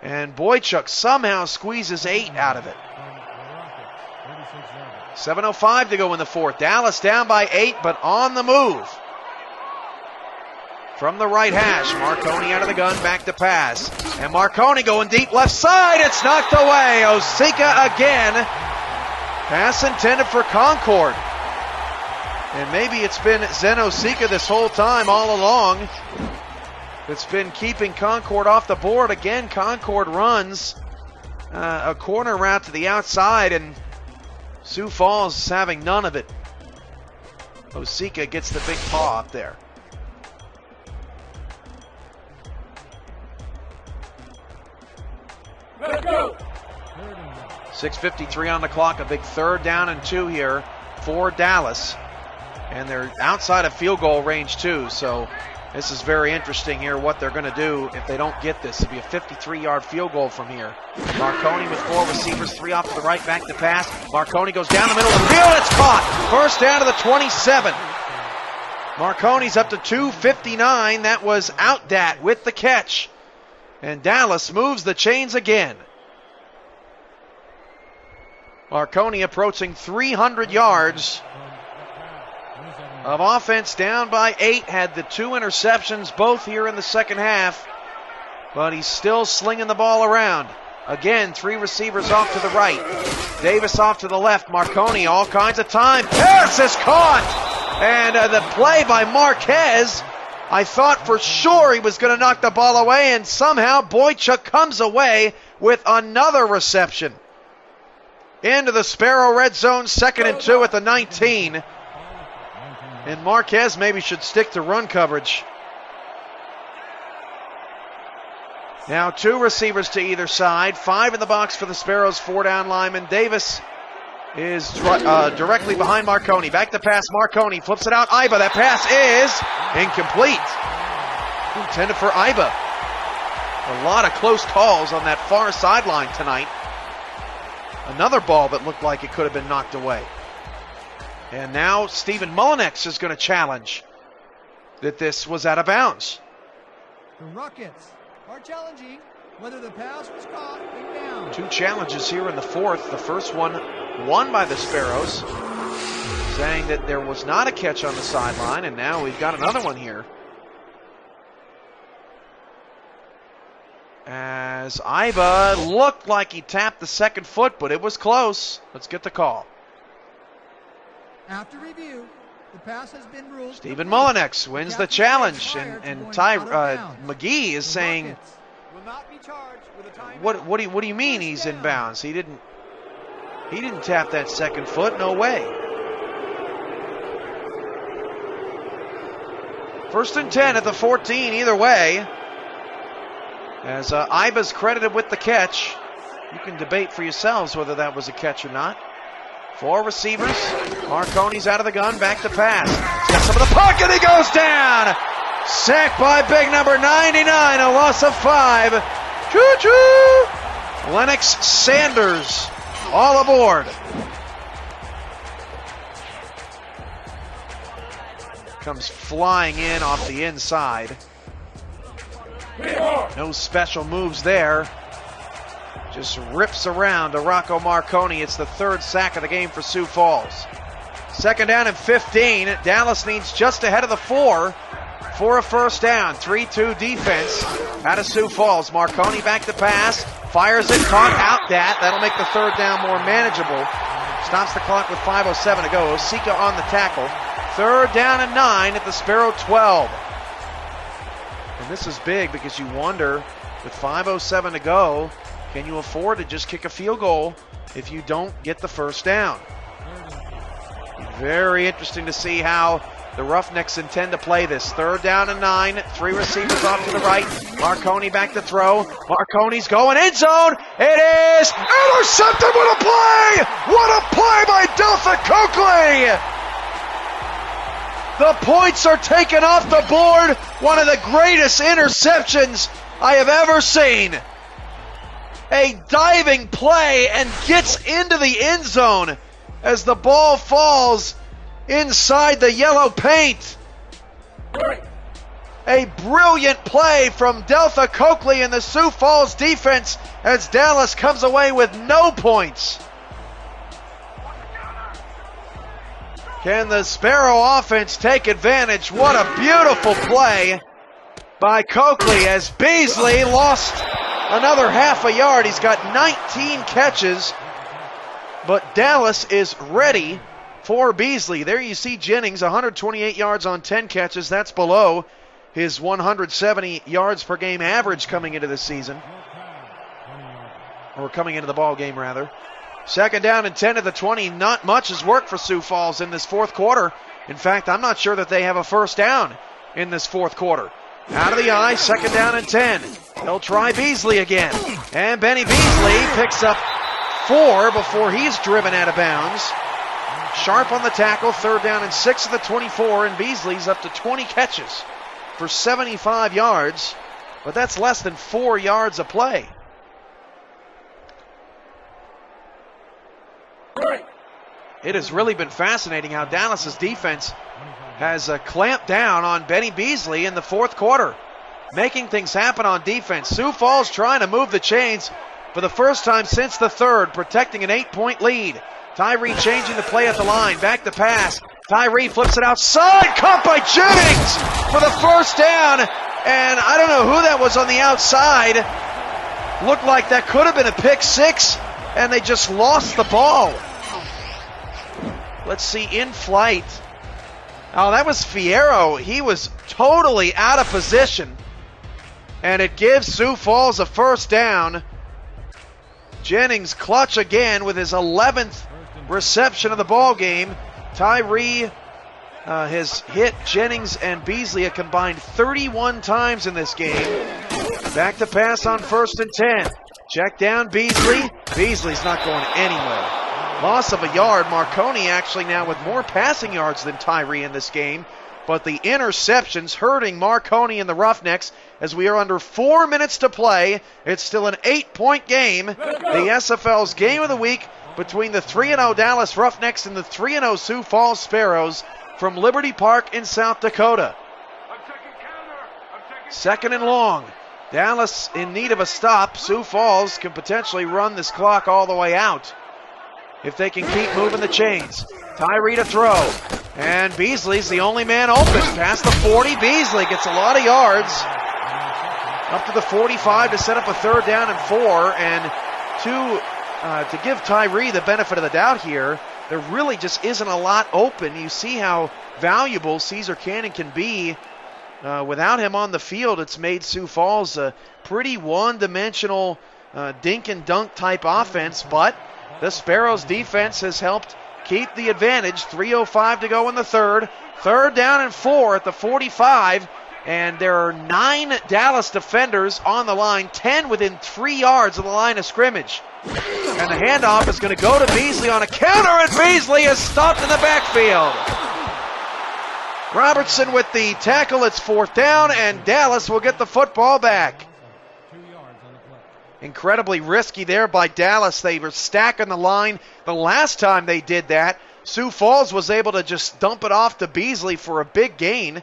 and Boychuk somehow squeezes 8 out of it. 7:05 to go in the 4th. Dallas down by 8, but on the move. From the right hash, Marconi out of the gun, back to pass. And Marconi going deep left side. It's knocked away. Osika again. Pass intended for Concord. And maybe it's been Zen Osika this whole time, all along, that's been keeping Concord off the board. Again, Concord runs a corner route to the outside, and Sioux Falls is having none of it. Osika gets the big paw up there. Let's go. 6:53 on the clock, a big 3rd down and 2 here for Dallas. And they're outside of field goal range too, so this is very interesting here what they're going to do if they don't get this. It'll be a 53-yard field goal from here. Marconi with 4 receivers, 3 off to the right, back to pass. Marconi goes down the middle of the field, it's caught. First down to the 27. Marconi's up to 259. That was Outdat with the catch. And Dallas moves the chains again. Marconi approaching 300 yards of offense, down by 8, had the 2 interceptions, both here in the second half, but he's still slinging the ball around. Again, 3 receivers off to the right, Davis off to the left, Marconi all kinds of time, pass is caught, and the play by Marquez, I thought for sure he was going to knock the ball away, and somehow Boychuk comes away with another reception. Into the Sparrow red zone, 2nd and 2 at the 19. And Marquez maybe should stick to run coverage. Now 2 receivers to either side. 5 in the box for the Sparrows, 4 down linemen. Davis is directly behind Marconi. Back to pass, Marconi flips it out. Iba, that pass is incomplete. Intended for Iba. A lot of close calls on that far sideline tonight. Another ball that looked like it could have been knocked away. And now Stephen Mullinex is going to challenge that this was out of bounds. The Rockets are challenging whether the pass was caught and down. 2 challenges here in the 4th. The first one won by the Sparrows, saying that there was not a catch on the sideline, and now we've got another one here. As Iba looked like he tapped the 2nd foot, but it was close. Let's get the call. After review, the pass has been ruled. Stephen Mullinex wins the challenge, and Ty McGee is saying will not be charged with a timeout. What do you mean he's in bounds? He didn't tap that second foot. No way. 1st and 10 at the 14 either way. As Iba's credited with the catch. You can debate for yourselves whether that was a catch or not. 4 receivers. Marconi's out of the gun. Back to pass. Steps up in the pocket. He goes down. Sacked by big number 99. A loss of 5. Choo-choo. Lennox Sanders all aboard. Comes flying in off the inside. No special moves there. Just rips around to Rocco Marconi. It's the 3rd sack of the game for Sioux Falls. 2nd down and 15. Dallas needs just ahead of the 4 for a first down. 3-2 defense out of Sioux Falls. Marconi back to pass. Fires it, caught out that. That'll make the 3rd down more manageable. Stops the clock with 5:07 to go. Osika on the tackle. 3rd down and 9 at the Sparrow 12. And this is big because you wonder, with 5:07 to go, can you afford to just kick a field goal if you don't get the first down? Very interesting to see how the Roughnecks intend to play this. 3rd down and 9. 3 receivers off to the right. Marconi back to throw. Marconi's going end zone. It is intercepted. What a play! What a play by Delta Coakley! The points are taken off the board. One of the greatest interceptions I have ever seen. A diving play and gets into the end zone as the ball falls inside the yellow paint. A brilliant play from Delta Coakley and the Sioux Falls defense as Dallas comes away with no points. Can the Sparrow offense take advantage? What a beautiful play by Coakley as Beasley lost another half a yard. He's got 19 catches, but Dallas is ready for Beasley. There you see Jennings, 128 yards on 10 catches. That's below his 170 yards per game average coming into this season. Or coming into the ball game, rather. 2nd down and 10 at the 20. Not much has worked for Sioux Falls in this 4th quarter. In fact, I'm not sure that they have a first down in this 4th quarter. Out of the eye, 2nd down and 10. They'll try Beasley again. And Benny Beasley picks up 4 before he's driven out of bounds. Sharp on the tackle, 3rd down and 6 at the 24, and Beasley's up to 20 catches for 75 yards, but that's less than 4 yards a play. It has really been fascinating how Dallas's defense has clamped down on Benny Beasley in the 4th quarter, making things happen on defense. Sioux Falls trying to move the chains for the first time since the 3rd, protecting an 8-point lead. Tyree changing the play at the line, back to pass. Tyree flips it outside, caught by Jennings for the first down, and I don't know who that was on the outside. Looked like that could have been a pick 6, and they just lost the ball. Let's see, in flight. Oh, that was Fierro. He was totally out of position. And it gives Sioux Falls a first down. Jennings clutch again with his 11th reception of the ball game. Tyree has hit Jennings and Beasley a combined 31 times in this game. Back to pass on 1st and 10. Check down Beasley. Beasley's not going anywhere. Loss of a yard. Marconi actually now with more passing yards than Tyree in this game. But the interceptions hurting Marconi and the Roughnecks as we are under 4 minutes to play. It's still an 8-point game. The SFL's game of the week between the 3-0 Dallas Roughnecks and the 3-0 Sioux Falls Sparrows from Liberty Park in South Dakota. 2nd and long. Dallas in need of a stop. Sioux Falls can potentially run this clock all the way out if they can keep moving the chains. Tyree to throw. And Beasley's the only man open. Past the 40. Beasley gets a lot of yards. Up to the 45 to set up a 3rd down and 4. And to give Tyree the benefit of the doubt here, there really just isn't a lot open. You see how valuable Caesar Cannon can be without him on the field, it's made Sioux Falls a pretty one-dimensional dink and dunk type offense, but the Sparrows defense has helped keep the advantage. 3:05 to go in the third. 3rd down and 4 at the 45, and there are 9 Dallas defenders on the line, 10 within 3 yards of the line of scrimmage. And the handoff is going to go to Beasley on a counter, and Beasley is stopped in the backfield. Robertson with the tackle. It's 4th down, and Dallas will get the football back. Incredibly risky there by Dallas. They were stacking the line the last time they did that. Sioux Falls was able to just dump it off to Beasley for a big gain.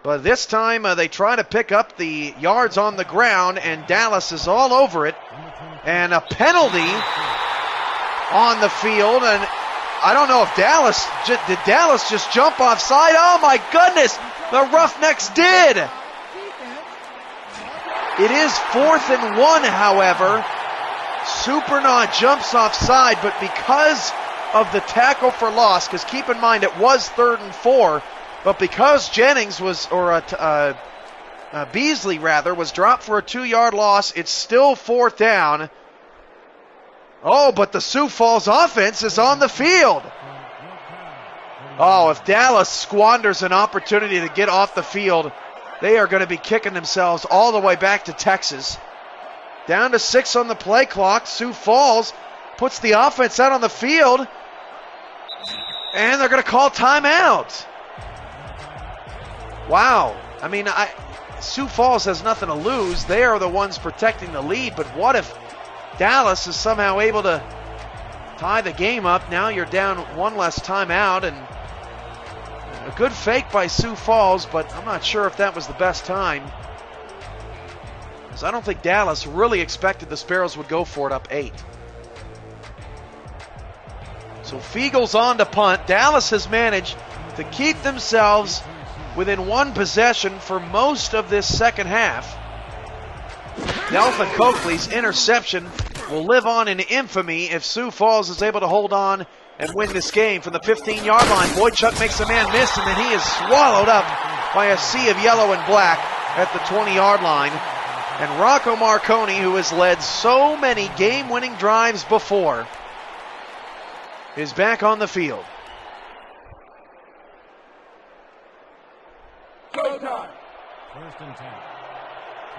But this time they try to pick up the yards on the ground, and Dallas is all over it. And a penalty on the field, and I don't know if did Dallas just jump offside? Oh my goodness, the Roughnecks did. It is 4th and 1, however. Supernaw jumps offside, but because of the tackle for loss, because keep in mind it was 3rd and 4, but because Jennings was, Beasley rather, was dropped for a 2-yard loss, it's still 4th down. Oh, but the Sioux Falls offense is on the field. Oh, if Dallas squanders an opportunity to get off the field, they are going to be kicking themselves all the way back to Texas. Down to 6 on the play clock. Sioux Falls puts the offense out on the field, and they're going to call timeout. Wow. I mean, Sioux Falls has nothing to lose. They are the ones protecting the lead, but what if Dallas is somehow able to tie the game up? Now you're down 1 less timeout, and a good fake by Sioux Falls, but I'm not sure if that was the best time, because I don't think Dallas really expected the Sparrows would go for it up 8. So Fiegel's on to punt. Dallas has managed to keep themselves within 1 possession for most of this second half. Delta Coakley's interception will live on in infamy if Sioux Falls is able to hold on and win this game from the 15-yard line. Boychuk makes a man miss, and then he is swallowed up by a sea of yellow and black at the 20-yard line. And Rocco Marconi, who has led so many game-winning drives before, is back on the field. Showtime. 1st and 10.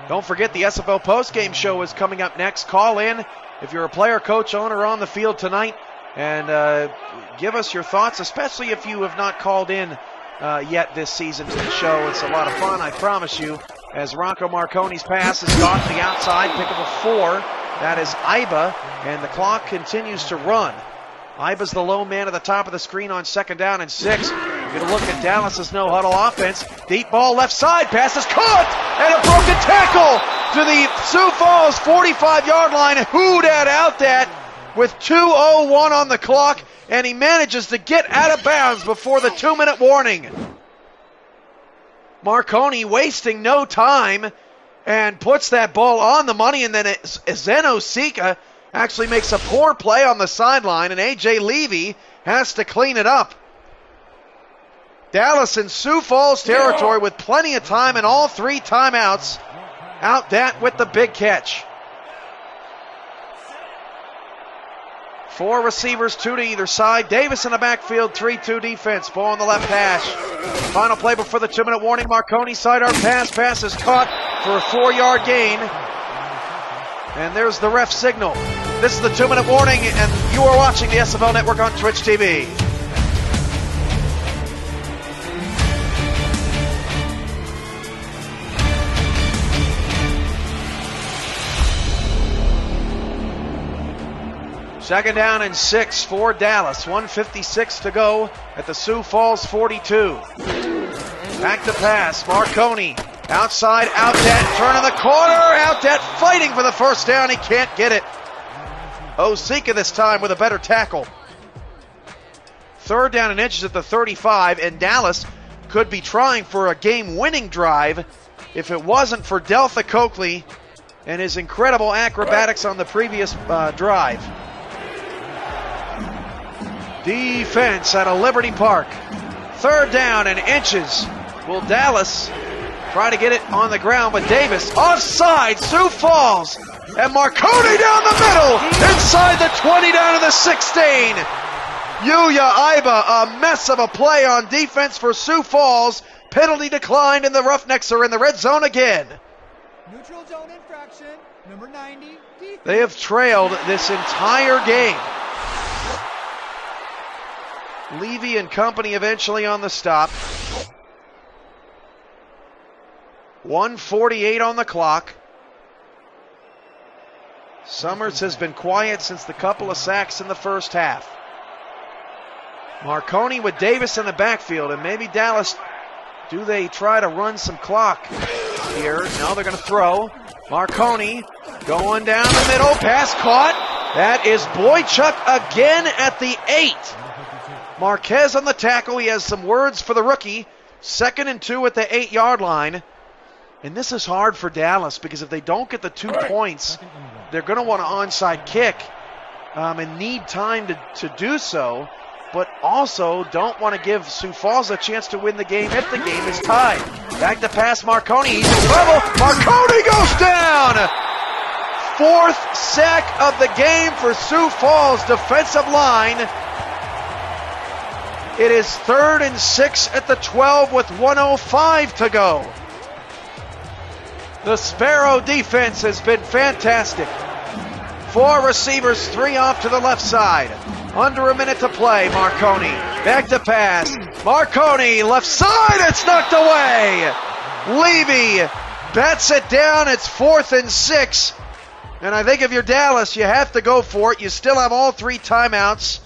Don't forget the SFL postgame show is coming up next. Call in if you're a player, coach, owner on the field tonight, and give us your thoughts, especially if you have not called in yet this season to the show. It's a lot of fun, I promise you, as Rocco Marconi's pass is caught to the outside, pick up a 4. That is Iba, and the clock continues to run. Iba's the lone man at the top of the screen on 2nd down and 6. You're going to look at Dallas's no-huddle offense. Deep ball left side. Pass is caught. And a broken tackle to the Sioux Falls 45-yard line. Houdat out that with 2:01 on the clock. And he manages to get out of bounds before the 2-minute warning. Marconi wasting no time and puts that ball on the money. And then Zeno Sika actually makes a poor play on the sideline. And A.J. Levy has to clean it up. Dallas in Sioux Falls territory with plenty of time and all 3 timeouts. Out that with the big catch. 4 receivers, 2 to either side. Davis in the backfield, 3-2 defense. Ball on the left hash. Final play before the 2-minute warning. Marconi sidearm pass. Pass is caught for a 4-yard gain. And there's the ref signal. This is the 2-minute warning, and you are watching the SFL Network on Twitch TV. Second down and 6 for Dallas. 1:56 to go at the Sioux Falls 42. Back to pass. Marconi outside, out that, turn in the corner, out that, fighting for the 1st down. He can't get it. Osika this time with a better tackle. 3rd down and inches at the 35, and Dallas could be trying for a game-winning drive if it wasn't for Delta Coakley and his incredible acrobatics on the previous drive. Defense out of Liberty Park. 3rd down and inches Will Dallas try to get it on the ground with Davis? Offside, Sioux Falls. And Marconi down the middle, inside the 20, down to the 16. Yuya Iba, a mess of a play on defense for Sioux Falls. Penalty declined, and the Roughnecks are in the red zone again. Neutral zone infraction, number 90. Defense. They have trailed this entire game. Levy and company eventually on the stop. 1:48 on the clock. Summers has been quiet since the couple of sacks in the first half. Marconi with Davis in the backfield, and maybe Dallas, do they try to run some clock here? No, they're going to throw. Marconi going down the middle, pass caught. That is Boychuk again at the 8. Marquez on the tackle. He has some words for the rookie. 2nd and 2 at the 8-yard line. And this is hard for Dallas because if they don't get the 2 points, they're going to want an onside kick and need time to do so, but also don't want to give Sioux Falls a chance to win the game if the game is tied. Back to pass Marconi. He's in trouble. Marconi goes down. 4th sack of the game for Sioux Falls defensive line. It is 3rd and 6 at the 12 with 1:05 to go. The Sparrow defense has been fantastic. 4 receivers, 3 off to the left side. Under a minute to play, Marconi. Back to pass. Marconi, left side, it's knocked away. Levy bats it down, it's 4th and 6. And I think if you're Dallas, you have to go for it. You still have all 3 timeouts.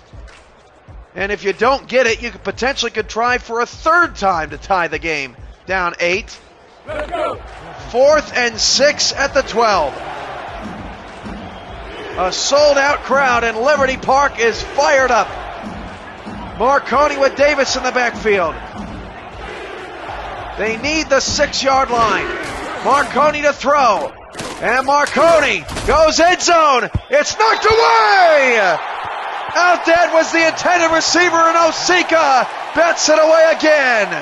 And if you don't get it, you potentially could try for a 3rd time to tie the game. Down 8. 4th and 6 at the 12. A sold-out crowd in Liberty Park is fired up. Marconi with Davis in the backfield. They need the 6-yard line. Marconi to throw. And Marconi goes end zone. It's knocked away! Out that was the intended receiver, and Osika bets it away again.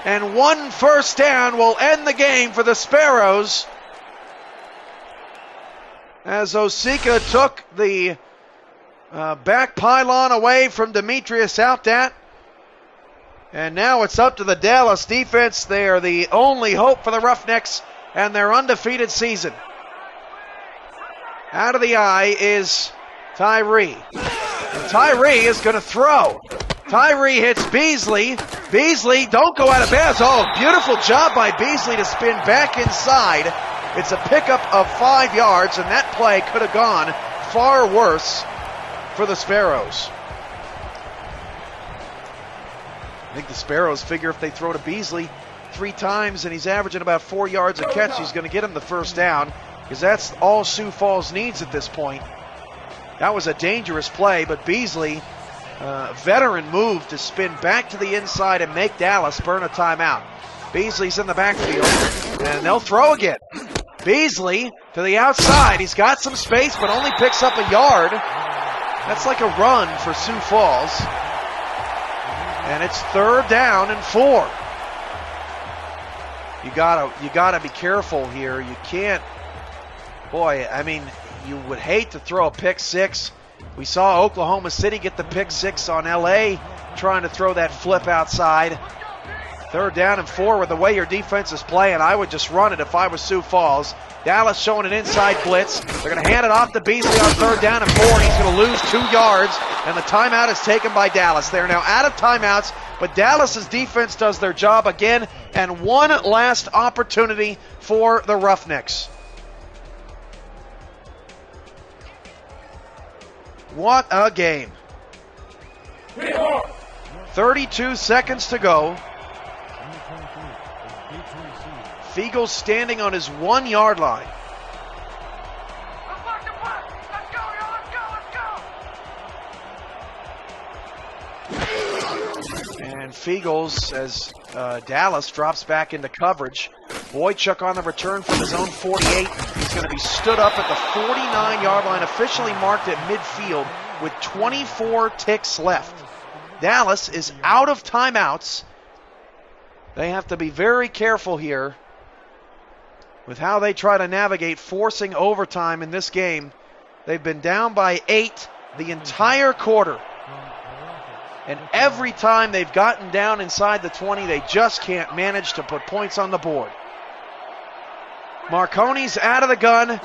And 1 first down will end the game for the Sparrows, as Osika took the back pylon away from Demetrius Outdat. And now it's up to the Dallas defense. They are the only hope for the Roughnecks and their undefeated season. Out of the eye is Tyree. And Tyree is going to throw. Tyree hits Beasley. Beasley, don't go out of bounds. Oh, beautiful job by Beasley to spin back inside. It's a pickup of 5 yards, and that play could have gone far worse for the Sparrows. I think the Sparrows figure if they throw to Beasley 3 times and he's averaging about 4 yards a catch, he's going to get him the first down, because that's all Sioux Falls needs at this point. That was a dangerous play, but Beasley, veteran move to spin back to the inside and make Dallas burn a timeout. Beasley's in the backfield, and they'll throw again. Beasley to the outside. He's got some space, but only picks up a yard. That's like a run for Sioux Falls. And it's 3rd down and 4. You gotta be careful here. You can't. Boy, I mean, you would hate to throw a pick 6. We saw Oklahoma City get the pick 6 on LA, trying to throw that flip outside. 3rd down and 4 with the way your defense is playing. I would just run it if I was Sioux Falls. Dallas showing an inside blitz. They're going to hand it off to Beasley on 3rd down and 4, and he's going to lose 2 yards, and the timeout is taken by Dallas. They're now out of timeouts, but Dallas's defense does their job again, and one last opportunity for the Roughnecks. What a game. 32 seconds to go. Fiegel's standing on his 1-yard line. And Fiegel's, as Dallas drops back into coverage. Boychuk on the return from his own 48. He's going to be stood up at the 49-yard line, officially marked at midfield with 24 ticks left. Dallas is out of timeouts. They have to be very careful here with how they try to navigate forcing overtime in this game. They've been down by 8 the entire quarter. And every time they've gotten down inside the 20, they just can't manage to put points on the board. Marconi's out of the gun,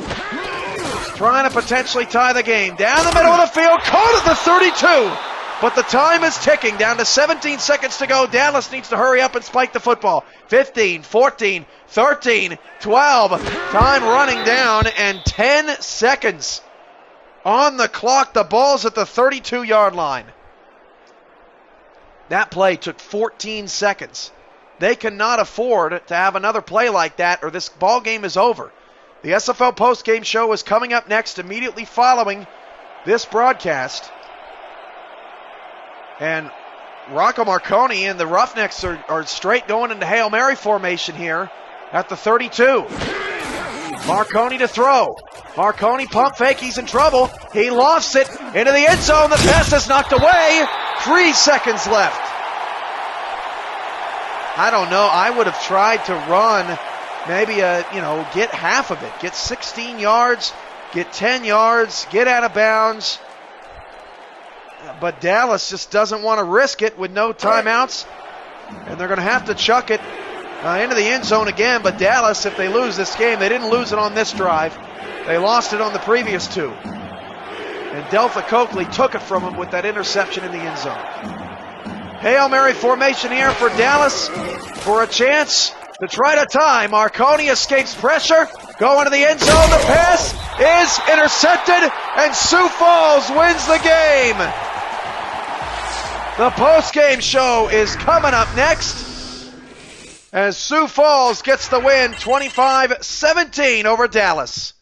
trying to potentially tie the game. Down the middle of the field, caught at the 32. But the time is ticking, down to 17 seconds to go. Dallas needs to hurry up and spike the football. 15, 14, 13, 12. Time running down, and 10 seconds on the clock. The ball's at the 32-yard line. That play took 14 seconds. They cannot afford to have another play like that, or this ball game is over. The SFL postgame show is coming up next, immediately following this broadcast. And Rocco Marconi and the Roughnecks are straight going into Hail Mary formation here at the 32. Marconi to throw. Marconi pump fake. He's in trouble. He lofts it into the end zone. The pass is knocked away. 3 seconds left. I don't know. I would have tried to run maybe get half of it. Get 16 yards, get 10 yards, get out of bounds. But Dallas just doesn't want to risk it with no timeouts. And they're going to have to chuck it into the end zone again. But Dallas, if they lose this game, they didn't lose it on this drive. They lost it on the previous 2. And Delta Coakley took it from him with that interception in the end zone. Hail Mary formation here for Dallas for a chance to try to tie. Marconi escapes pressure. Going to the end zone. The pass is intercepted, and Sioux Falls wins the game. The post-game show is coming up next as Sioux Falls gets the win 25-17 over Dallas.